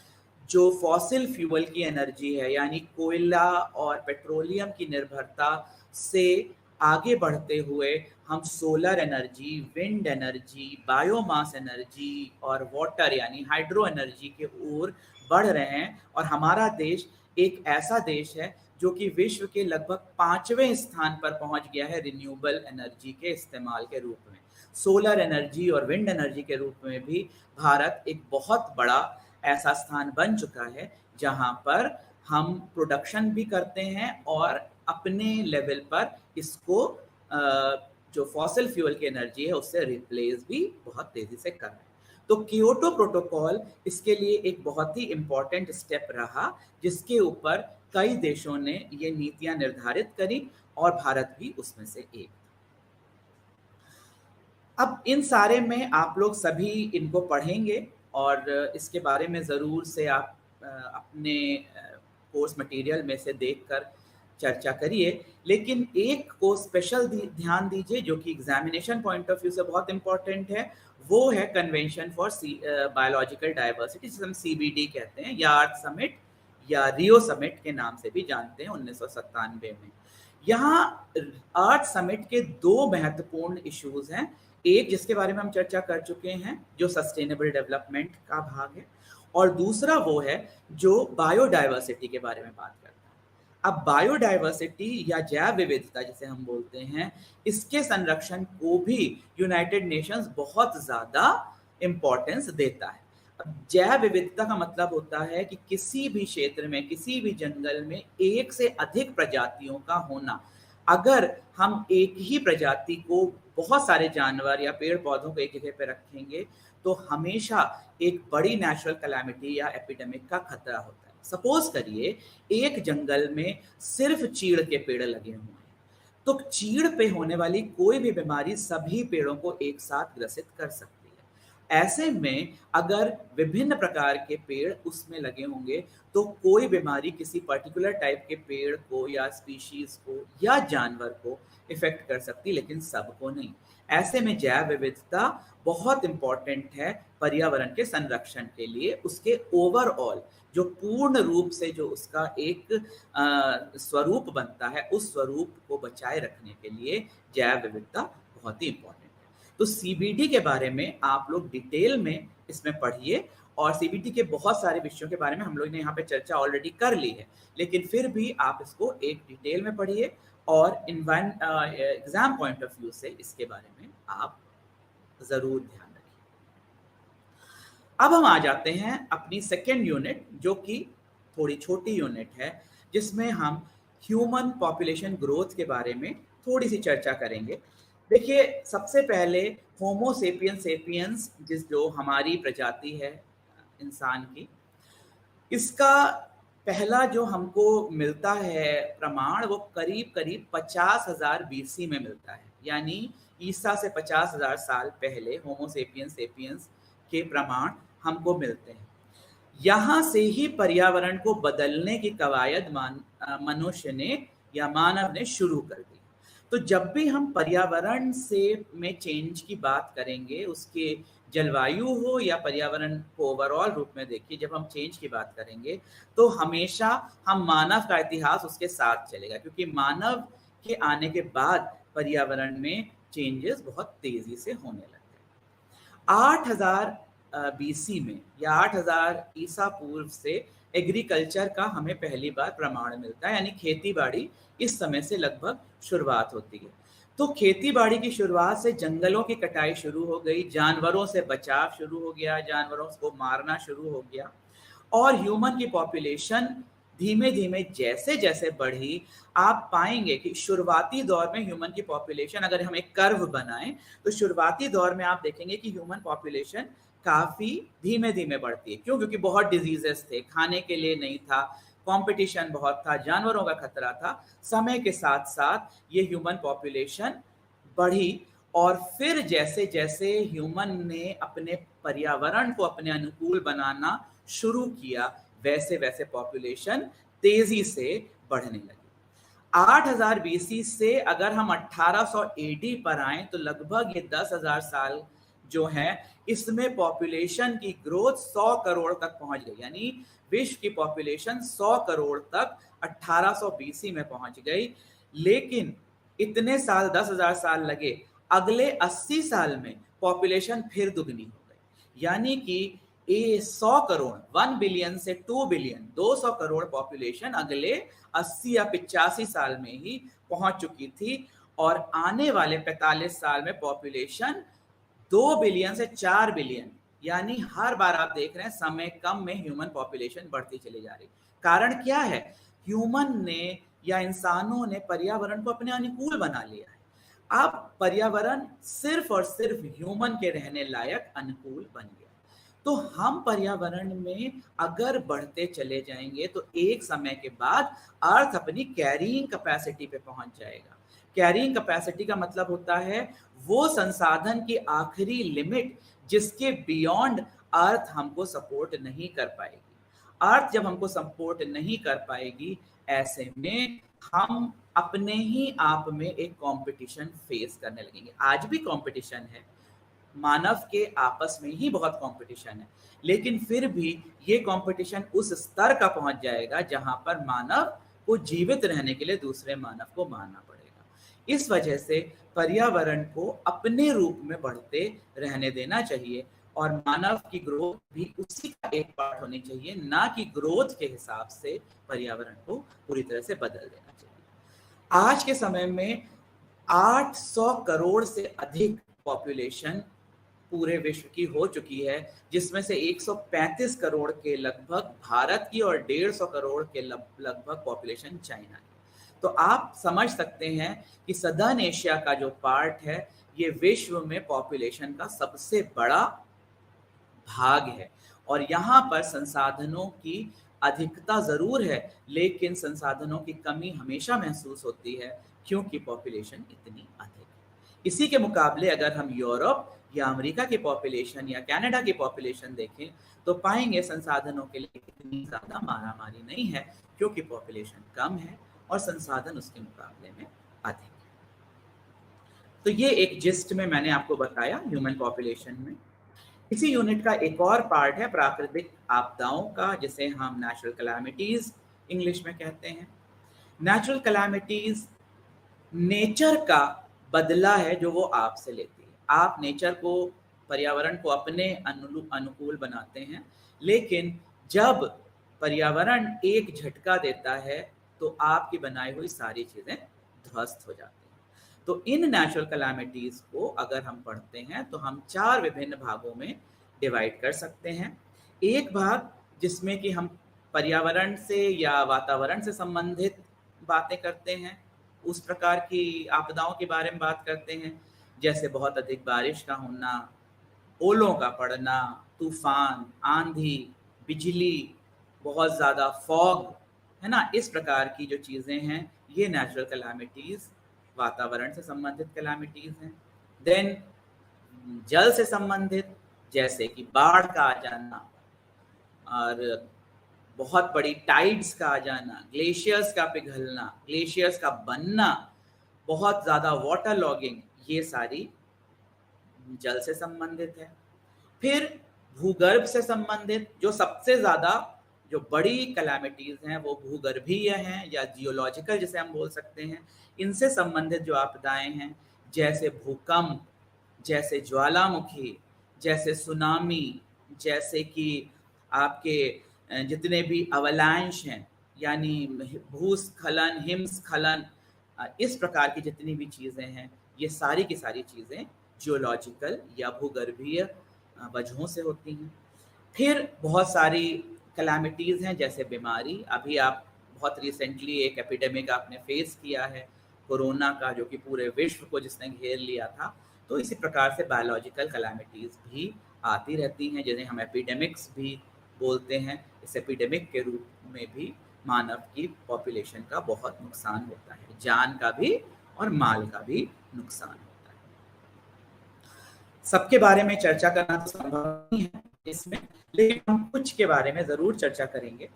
जो फॉसिल फ्यूल की एनर्जी है, यानी कोयला और पेट्रोलियम की निर्भरता से आगे बढ़ते हुए हम solar energy, wind energy, biomass energy और वाटर यानी हाइड्रो एनर्जी के ओर बढ़ रहे हैं। और हमारा देश एक ऐसा देश है जो कि विश्व के लगभग 5वें स्थान पर पहुंच गया है रिन्यूएबल एनर्जी के इस्तेमाल के रूप में। सोलर एनर्जी और विंड एनर्जी के रूप में भी भारत एक बहुत बड़ा ऐसा स्थान बन चुका है जहां पर हम प्रोडक्शन भी करते हैं और अपने लेवल पर इसको जो फॉसिल फ्यूल की एनर्जी है उससे रिप्लेस भी बहुत तेजी से कर रहे हैं। तो क्योटो प्रोटोकॉल इसके लिए एक बहुत ही इम्पोर्टेंट स्टेप रहा, जिसके ऊपर कई देशों ने ये नीतियां निर्धारित करी और भारत भी उसमें से एक। अब इन सारे में आप लोग सभी इनको पढ़ेंगे और इसके बारे में ज़रूर से आप अपने कोर्स मटेरियल में से देखकर चर्चा करिए। लेकिन एक को स्पेशल ध्यान दीजिए जो कि एग्जामिनेशन पॉइंट ऑफ व्यू से बहुत इंपॉर्टेंट है, वो है कन्वेंशन फॉर बायोलॉजिकल डाइवर्सिटी, जिसे हम CBD कहते हैं या अर्थ समिट या रियो समिट के नाम से भी जानते हैं 1997 में। यहाँ अर्थ समिट के 2 महत्वपूर्ण इश्यूज हैं। एक जिसके बारे में हम चर्चा कर चुके हैं जो सस्टेनेबल डेवलपमेंट का भाग है, और दूसरा वो है जो बायोडाइवर्सिटी के बारे में बात करता है। अब बायोडाइवर्सिटी या जैव विविधता जिसे हम बोलते हैं, इसके संरक्षण को भी यूनाइटेड नेशंस बहुत ज़्यादा इम्पोर्टेंस देता है। जैव विविधता का मतलब होता है कि किसी भी क्षेत्र में, किसी भी जंगल में एक से अधिक प्रजातियों का होना। अगर हम एक ही प्रजाति को बहुत सारे जानवर या पेड़ पौधों को एक जगह पे रखेंगे तो हमेशा एक बड़ी नेचुरल कैलामिटी या एपिडेमिक का खतरा होता है। सपोज करिए एक जंगल में सिर्फ चीड़ के पेड़ लगे हुए हैं, तो चीड़ पे होने वाली कोई भी बीमारी सभी पेड़ों को एक साथ ग्रसित कर सकती है। ऐसे में अगर विभिन्न प्रकार के पेड़ उसमें लगे होंगे तो कोई बीमारी किसी पर्टिकुलर टाइप के पेड़ को या स्पीशीज को या जानवर को इफेक्ट कर सकती, लेकिन सबको नहीं। ऐसे में जैव विविधता बहुत इंपॉर्टेंट है पर्यावरण के संरक्षण के लिए। उसके ओवरऑल जो पूर्ण रूप से जो उसका एक स्वरूप बनता है, उस स्वरूप को बचाए रखने के लिए जैव विविधता बहुत ही इंपॉर्टेंट है। तो CBD के बारे में आप लोग डिटेल में इसमें पढ़िए, और CBD के बहुत सारे विषयों के बारे में हम लोग ने यहाँ पे चर्चा ऑलरेडी कर ली है, लेकिन फिर भी आप इसको एक डिटेल में पढ़िए और एग्जाम पॉइंट ऑफ व्यू से इसके बारे में आप जरूर ध्यान रखिए। अब हम आ जाते हैं अपनी सेकेंड यूनिट, जो कि थोड़ी छोटी यूनिट है, जिसमें हम ह्यूमन पॉपुलेशन ग्रोथ के बारे में थोड़ी सी चर्चा करेंगे। देखिए, सबसे पहले होमो सेपियंस सेपियंस जो हमारी प्रजाति है इंसान की, इसका पहला जो हमको मिलता है प्रमाण वो करीब करीब 50,000 BC में मिलता है। यानी ईसा से 50,000 साल पहले होमो सेपियंस सेपियंस के प्रमाण हमको मिलते हैं। यहाँ से ही पर्यावरण को बदलने की कवायद मनुष्य ने या मानव ने शुरू कर दी। तो जब भी हम पर्यावरण से में चेंज की बात करेंगे, उसके जलवायु हो या पर्यावरण को ओवरऑल रूप में देखिए, जब हम चेंज की बात करेंगे तो हमेशा हम मानव का इतिहास उसके साथ चलेगा, क्योंकि मानव के आने के बाद पर्यावरण में चेंजेस बहुत तेजी से होने लगते हैं। 8000 BC में या 8000 ईसा पूर्व से एग्रीकल्चर का हमें पहली बार प्रमाण मिलता है, यानी खेती बाड़ी इस समय से लगभग शुरुआत होती है। तो खेती बाड़ी की शुरुआत से जंगलों की कटाई शुरू हो गई, जानवरों से बचाव शुरू हो गया, जानवरों को मारना शुरू हो गया, और ह्यूमन की पॉपुलेशन धीमे धीमे जैसे जैसे बढ़ी, आप पाएंगे कि शुरुआती दौर में ह्यूमन की पॉपुलेशन, अगर हम एक कर्व बनाएं तो शुरुआती दौर में आप देखेंगे कि ह्यूमन पॉपुलेशन काफी धीमे धीमे बढ़ती है। क्यों? क्योंकि बहुत डिजीजेस थे, खाने के लिए नहीं था, कंपटीशन बहुत था, जानवरों का खतरा था। समय के साथ साथ ये ह्यूमन पॉपुलेशन बढ़ी और फिर जैसे जैसे ह्यूमन ने अपने पर्यावरण को अपने अनुकूल बनाना शुरू किया, वैसे वैसे पॉपुलेशन तेजी से बढ़ने लगी। 8000 बीसी से अगर हम 1800 एडी पर आए तो लगभग ये 10,000 साल जो है, इसमें पॉपुलेशन की ग्रोथ 100 करोड़ तक पहुंच गई। यानी विश्व की पॉपुलेशन 100 करोड़ तक 1800 बीसी में पहुंच गई। लेकिन इतने साल, 10,000 साल लगे, अगले 80 साल में पॉपुलेशन फिर दुगनी हो गई। यानी कि 100 करोड़, 1 बिलियन से 2 बिलियन, 200 करोड़ पॉपुलेशन अगले 80 या 85 साल में ही पहुंच चुकी थी। और आने वाले 45 साल में पॉपुलेशन 2 बिलियन से 4 बिलियन, यानी हर बार आप देख रहे हैं समय कम में ह्यूमन पॉपुलेशन बढ़ती चली जा रही। कारण क्या है? ह्यूमन ने या इंसानों ने पर्यावरण को अपने अनुकूल बना लिया है। अब पर्यावरण सिर्फ और सिर्फ ह्यूमन के रहने लायक अनुकूल बन गया। तो हम पर्यावरण में अगर बढ़ते चले जाएंगे तो एक समय के बाद अर्थ अपनी कैरिंग कैपेसिटी पे पहुंच जाएगा। कैरिंग कैपेसिटी का मतलब होता है वो संसाधन की आखिरी लिमिट जिसके बियॉन्ड अर्थ हमको सपोर्ट नहीं कर पाएगी। अर्थ जब हमको सपोर्ट नहीं कर पाएगी, ऐसे में हम अपने ही आप में एक कंपटीशन फेस करने लगेंगे। आज भी कंपटीशन है, मानव के आपस में ही बहुत कंपटीशन है, लेकिन फिर भी ये कंपटीशन उस स्तर का पहुंच जाएगा जहां पर मानव को जीवित रहने के लिए दूसरे मानव को मारना पड़ेगा। इस वजह से पर्यावरण को अपने रूप में बढ़ते रहने देना चाहिए और मानव की ग्रोथ भी उसी का एक पार्ट होनी चाहिए, ना कि ग्रोथ के हिसाब से पर्यावरण को पूरी तरह से बदल देना चाहिए। आज के समय में 800 करोड़ से अधिक पॉपुलेशन पूरे विश्व की हो चुकी है, जिसमें से 135 करोड़ के लगभग भारत की और 150 करोड़ के लगभग पॉपुलेशन चाइना की। तो आप समझ सकते हैं कि सदर्न एशिया का जो पार्ट है, ये विश्व में पॉपुलेशन का सबसे बड़ा भाग है और यहाँ पर संसाधनों की अधिकता जरूर है, लेकिन संसाधनों की कमी हमेशा महसूस होती है क्योंकि पॉपुलेशन इतनी अधिक है। इसी के मुकाबले अगर हम यूरोप या अमेरिका की पॉपुलेशन या कनाडा की पॉपुलेशन देखें तो पाएंगे संसाधनों के लिए इतनी ज्यादा मारामारी नहीं है क्योंकि पॉपुलेशन कम है और संसाधन उसके मुकाबले में अधिक है। तो ये एक जिस्ट में मैंने आपको बताया ह्यूमन पॉपुलेशन में। इसी यूनिट का एक और पार्ट है प्राकृतिक आपदाओं का, जिसे हम नेचुरल कैलामिटीज इंग्लिश में कहते हैं। नेचुरल कैलामिटीज नेचर का बदला है जो वो आपसे लेती है। आप नेचर को, पर्यावरण को अपने अनुकूल बनाते हैं, लेकिन जब पर्यावरण एक झटका देता है तो आपकी बनाई हुई सारी चीजें ध्वस्त हो जाती हैं। तो इन नेचुरल कैलामिटीज को अगर हम पढ़ते हैं तो हम 4 विभिन्न भागों में डिवाइड कर सकते हैं। एक भाग जिसमें कि हम पर्यावरण से या वातावरण से संबंधित बातें करते हैं, उस प्रकार की आपदाओं के बारे में बात करते हैं, जैसे बहुत अधिक बारिश का होना, ओलों का पड़ना, तूफान, आंधी, बिजली, बहुत ज़्यादा फॉग, है ना, इस प्रकार की जो चीज़ें हैं ये नेचुरल कैलामिटीज़, वातावरण से संबंधित कैलामिटीज़ हैं। देन जल से संबंधित, जैसे कि बाढ़ का आ जाना और बहुत बड़ी टाइड्स का आ जाना, ग्लेशियर्स का पिघलना, ग्लेशियर्स का बनना, बहुत ज़्यादा वाटर लॉगिंग, ये सारी जल से संबंधित है। फिर भूगर्भ से संबंधित जो सबसे ज़्यादा जो बड़ी कैलामिटीज़ हैं वो भूगर्भीय हैं या जियोलॉजिकल जिसे हम बोल सकते हैं। इनसे संबंधित जो आपदाएं हैं जैसे भूकंप, जैसे ज्वालामुखी, जैसे सुनामी, जैसे कि आपके जितने भी अवलांच हैं यानी भूस्खलन, हिमस्खलन, इस प्रकार की जितनी भी चीज़ें हैं ये सारी की सारी चीज़ें जियोलॉजिकल या भूगर्भीय वजहों से होती हैं। फिर बहुत सारी कैलामिटीज़ हैं जैसे बीमारी। अभी आप बहुत रिसेंटली एक एपिडेमिक आपने फेस किया है कोरोना का, जो कि पूरे विश्व को जिसने घेर लिया था। तो इसी प्रकार से बायोलॉजिकल कैलामिटीज़ भी आती रहती हैं, जिन्हें हम एपिडेमिक्स भी बोलते हैं। इस एपिडेमिक के रूप में भी मानव की पॉपुलेशन का बहुत नुकसान होता है, जान का भी और माल का भी नुकसान होता है। सबके बारे में चर्चा करना तो संभव नहीं है इसमें, लेकिन हम कुछ के बारे में ज़रूर चर्चा करेंगे।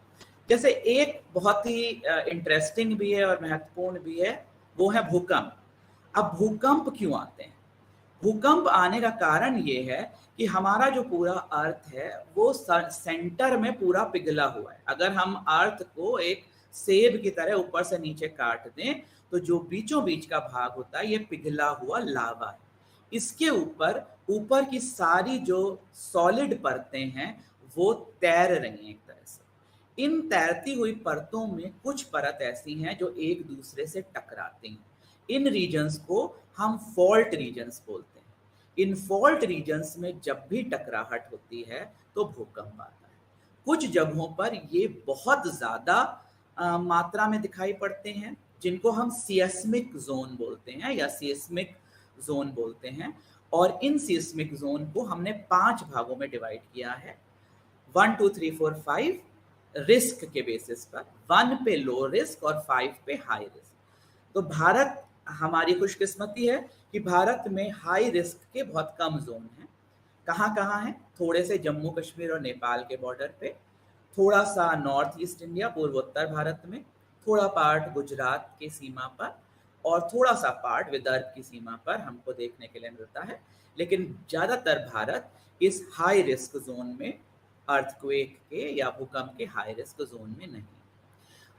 जैसे एक बहुत ही इंटरेस्टिंग भी है और महत्वपूर्ण भी है, वो है भूकंप। अब भूकंप क्यों आते हैं? भूकंप आने का कारण ये है कि हमारा जो पूरा अर्थ है वो सेंटर में पूरा पिघला हुआ है। अगर हम अर्थ को एक सेब की तरह ऊपर से नीचे काट दें तो जो बीचों बीच का भाग होता है ये पिघला हुआ लावा है। इसके ऊपर की सारी जो सॉलिड परतें हैं वो तैर रही हैं एक तरह से। इन तैरती हुई परतों में कुछ परत ऐसी हैं जो एक दूसरे से टकराती हैं। इन रीजन्स को हम फॉल्ट रीजन्स बोलते हैं। इन फॉल्ट रीजन्स में जब भी टकराहट होती है तो भूकंप आता है। कुछ जगहों पर ये बहुत ज़्यादा मात्रा में दिखाई पड़ते हैं, जिनको हम सिस्मिक जोन बोलते हैं या सिस्मिक जोन बोलते हैं। और इन सिस्मिक जोन को हमने 5 भागों में डिवाइड किया है, 1 2 3 4 5 रिस्क के बेसिस पर। 1 पे लो रिस्क और 5 पे हाई रिस्क। तो भारत, हमारी खुशकिस्मती है कि भारत में हाई रिस्क के बहुत कम जोन हैं। कहाँ कहाँ हैं? थोड़े से जम्मू कश्मीर और नेपाल के बॉर्डर पे, थोड़ा सा नॉर्थ ईस्ट इंडिया पूर्वोत्तर भारत में, थोड़ा पार्ट गुजरात की सीमा पर और थोड़ा सा पार्ट विदर्भ की सीमा पर हमको देखने के लिए मिलता है। लेकिन ज़्यादातर भारत इस हाई रिस्क जोन में, अर्थक्वेक के या भूकंप के हाई रिस्क जोन में नहीं।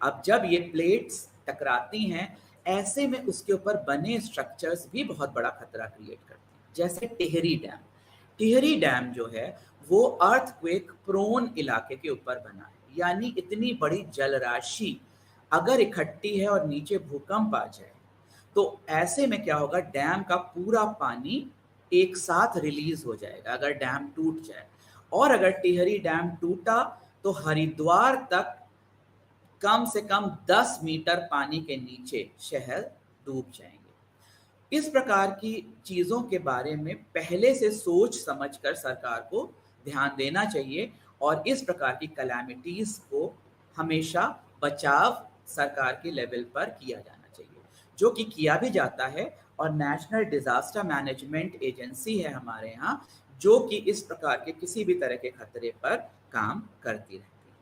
अब जब ये प्लेट्स टकराती हैं, ऐसे में उसके ऊपर बने स्ट्रक्चर्स भी बहुत बड़ा खतरा क्रिएट करते हैं। जैसे टिहरी डैम। टिहरी डैम जो है वो अर्थक्वेक प्रोन इलाके के ऊपर बना है, यानी इतनी बड़ी जलराशि अगर इकट्ठी है और नीचे भूकंप आ जाए तो ऐसे में क्या होगा, डैम का पूरा पानी एक साथ रिलीज हो जाएगा अगर डैम टूट जाए। और अगर टिहरी डैम टूटा तो हरिद्वार तक कम से कम 10 मीटर पानी के नीचे शहर डूब जाएंगे। इस प्रकार की चीज़ों के बारे में पहले से सोच समझकर सरकार को ध्यान देना चाहिए और इस प्रकार की कैलामिटीज़ को हमेशा बचाव सरकार के लेवल पर किया जाना चाहिए, जो कि किया भी जाता है। और नेशनल डिजास्टर मैनेजमेंट एजेंसी है हमारे यहाँ, जो कि इस प्रकार के किसी भी तरह के खतरे पर काम करती रहती है।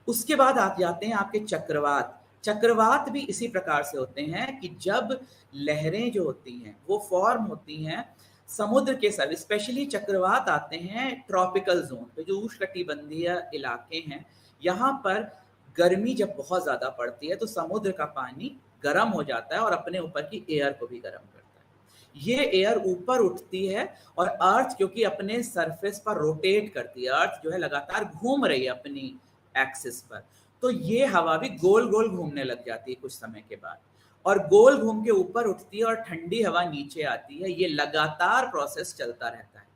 उसके बाद आ जाते हैं आपके चक्रवात। चक्रवात भी इसी प्रकार से होते हैं कि जब लहरें जो होती हैं वो फॉर्म होती हैं समुद्र के सर, स्पेशली चक्रवात आते हैं ट्रॉपिकल जोन पे, जो उष्णकटिबंधीय इलाके हैं। यहाँ पर गर्मी जब बहुत ज़्यादा पड़ती है तो समुद्र का पानी गर्म हो जाता है और अपने ऊपर की एयर को भी गर्म करता है। ये एयर ऊपर उठती है और अर्थ क्योंकि अपने सरफेस पर रोटेट करती है, अर्थ जो है लगातार घूम रही है अपनी एक्सिस पर, तो ये हवा भी गोल गोल घूमने लग जाती है कुछ समय के बाद, और गोल घूम के ऊपर उठती है और ठंडी हवा नीचे आती है। ये लगातार प्रोसेस चलता रहता है।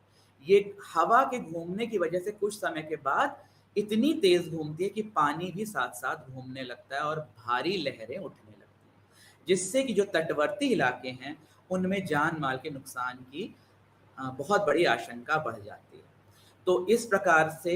ये हवा के घूमने की वजह से कुछ समय के बाद इतनी तेज घूमती है कि पानी भी साथ साथ घूमने लगता है और भारी लहरें उठने लगती हैं, जिससे कि जो तटवर्ती इलाके हैं उनमें जान माल के नुकसान की बहुत बड़ी आशंका बढ़ जाती है। तो इस प्रकार से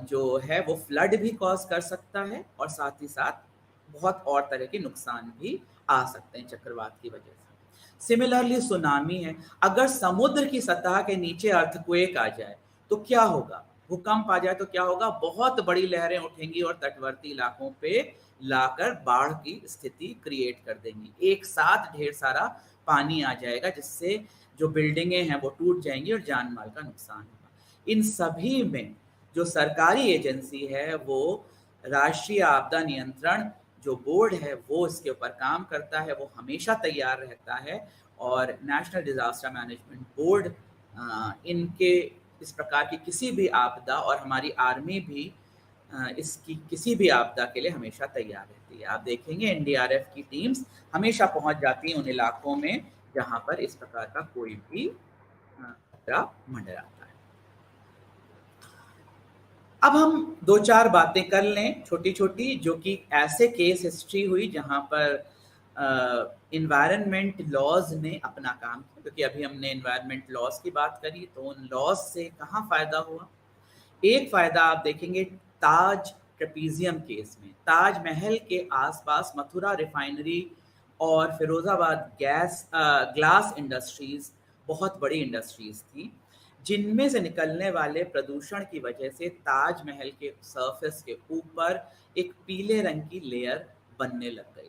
जो है वो फ्लड भी कॉज कर सकता है और साथ ही साथ बहुत और तरह के नुकसान भी आ सकते हैं चक्रवात की वजह से। सिमिलरली सुनामी है। अगर समुद्र की सतह के नीचे अर्थक्वेक आ जाए तो क्या होगा, भूकंप आ जाए तो क्या होगा, बहुत बड़ी लहरें उठेंगी और तटवर्ती इलाकों पे लाकर बाढ़ की स्थिति क्रिएट कर देंगी। एक साथ ढेर सारा पानी आ जाएगा जिससे जो बिल्डिंगें हैं वो टूट जाएंगी और जान माल का नुकसान होगा। इन सभी में जो सरकारी एजेंसी है वो राष्ट्रीय आपदा नियंत्रण जो बोर्ड है वो इसके ऊपर काम करता है, वो हमेशा तैयार रहता है। और नेशनल डिजास्टर मैनेजमेंट बोर्ड इनके इस प्रकार की किसी भी आपदा, और हमारी आर्मी भी इसकी किसी भी आपदा के लिए हमेशा तैयार रहती है। आप देखेंगे एनडीआरएफ की टीम्स हमेशा पहुंच जाती हैं उन इलाकों में जहां पर इस प्रकार का कोई भी खतरा मंडराता है। अब हम दो चार बातें कर लें छोटी छोटी, जो कि ऐसे केस हिस्ट्री हुई जहां पर इन्वायरमेंट लॉज ने अपना काम किया, क्योंकि अभी हमने इन्वायरमेंट लॉज की बात करी, तो उन लॉज से कहाँ फायदा हुआ। एक फायदा आप देखेंगे ताज ट्रेपीजियम केस में, ताजमहल के आसपास मथुरा रिफाइनरी और फिरोजाबाद ग्लास इंडस्ट्रीज बहुत बड़ी इंडस्ट्रीज थी, जिनमें से निकलने वाले प्रदूषण की वजह से ताजमहल के सरफेस के ऊपर एक पीले रंग की लेयर बनने लग गई थी।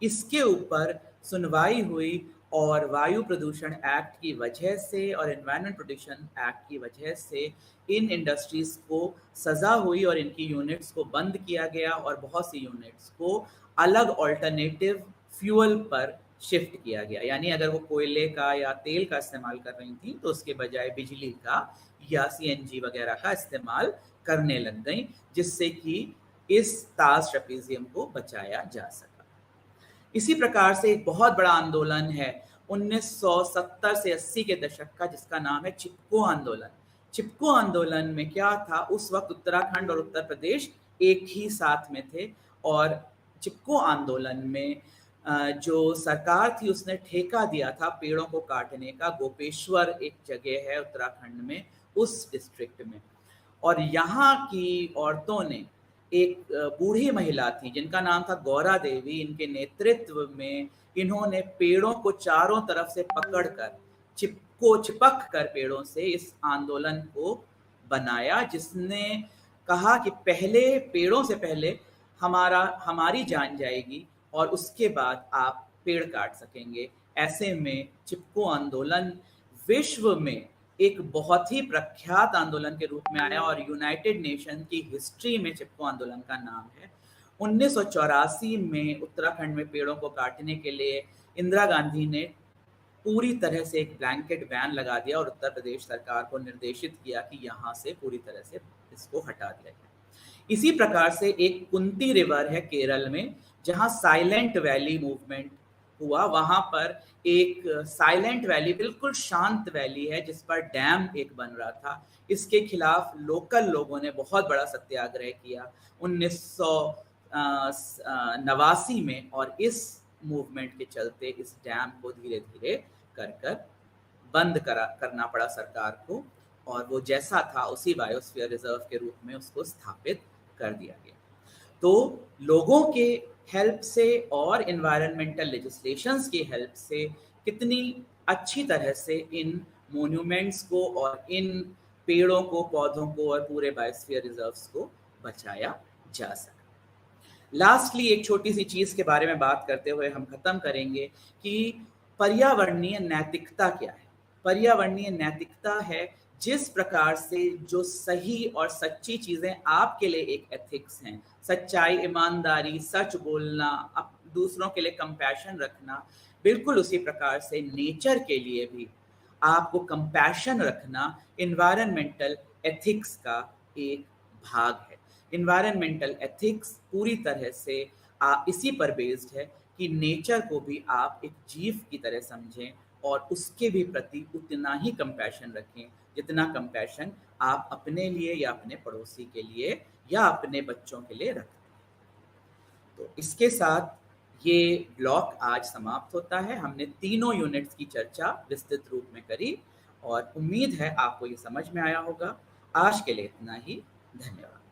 इसके ऊपर सुनवाई हुई और वायु प्रदूषण एक्ट की वजह से और एनवायरनमेंट प्रोटेक्शन एक्ट की वजह से इन इंडस्ट्रीज को सजा हुई और इनकी यूनिट्स को बंद किया गया और बहुत सी यूनिट्स को अलग ऑल्टरनेटिव फ्यूल पर शिफ्ट किया गया। यानी अगर वो कोयले का या तेल का इस्तेमाल कर रही थी तो उसके बजाय बिजली का या सीएनजी वगैरह का इस्तेमाल करने लग गई, जिससे कि इस ताज ट्रेपीजियम को बचाया जा सका। इसी प्रकार से एक बहुत बड़ा आंदोलन है 1970 से 80 के दशक का, जिसका नाम है चिपको आंदोलन। चिपको आंदोलन में क्या था, उस वक्त उत्तराखंड और उत्तर प्रदेश एक ही साथ में थे और चिपको आंदोलन में जो सरकार थी उसने ठेका दिया था पेड़ों को काटने का। गोपेश्वर एक जगह है उत्तराखंड में, उस डिस्ट्रिक्ट में, और यहाँ की औरतों ने, एक बूढ़ी महिला थी जिनका नाम था गौरा देवी, इनके नेतृत्व में इन्होंने पेड़ों को चारों तरफ से पकड़कर चिपक कर पेड़ों से इस आंदोलन को बनाया, जिसने कहा कि पहले पेड़ों से पहले हमारी जान जाएगी और उसके बाद आप पेड़ काट सकेंगे। ऐसे में चिपको आंदोलन विश्व में एक बहुत ही प्रख्यात आंदोलन के रूप में आया और यूनाइटेड नेशन की हिस्ट्री में चिपको आंदोलन का नाम है। 1984 में उत्तराखंड में पेड़ों को काटने के लिए इंदिरा गांधी ने पूरी तरह से एक ब्लैंकेट बैन लगा दिया और उत्तर प्रदेश सरकार को निर्देशित किया कि यहाँ से पूरी तरह से इसको हटा दिया जाए। इसी प्रकार से एक कुंती रिवर है केरल में, जहाँ साइलेंट वैली मूवमेंट हुआ। वहां पर एक साइलेंट वैली, बिल्कुल शांत वैली है, जिस पर डैम एक बन रहा था। इसके खिलाफ लोकल लोगों ने बहुत बड़ा सत्याग्रह किया 1989 में, और इस मूवमेंट के चलते इस डैम को धीरे धीरे कर बंद करना पड़ा सरकार को, और वो जैसा था उसी बायोस्फीयर रिजर्व के रूप में उसको स्थापित कर दिया गया। तो लोगों के हेल्प से और एनवायरमेंटल लेजिस्लेशंस की हेल्प से कितनी अच्छी तरह से इन मोन्यूमेंट्स को और इन पेड़ों को, पौधों को और पूरे बायोस्फीयर रिजर्व्स को बचाया जा सका। लास्टली एक छोटी सी चीज के बारे में बात करते हुए हम खत्म करेंगे कि पर्यावरणीय नैतिकता क्या है। पर्यावरणीय नैतिकता है जिस प्रकार से जो सही और सच्ची चीजें आपके लिए एक एथिक्स हैं, सच्चाई, ईमानदारी, सच बोलना, दूसरों के लिए कंपैशन रखना, बिल्कुल उसी प्रकार से नेचर के लिए भी आपको कंपैशन रखना एनवायरमेंटल एथिक्स का एक भाग है। एनवायरमेंटल एथिक्स पूरी तरह से इसी पर बेस्ड है कि नेचर को भी आप एक जीव की तरह समझें और उसके भी प्रति उतना ही कंपैशन रखें जितना कंपैशन आप अपने लिए या अपने पड़ोसी के लिए या अपने बच्चों के लिए रखते हैं। तो इसके साथ ये ब्लॉक आज समाप्त होता है। हमने तीनों यूनिट्स की चर्चा विस्तृत रूप में करी और उम्मीद है आपको ये समझ में आया होगा। आज के लिए इतना ही, धन्यवाद।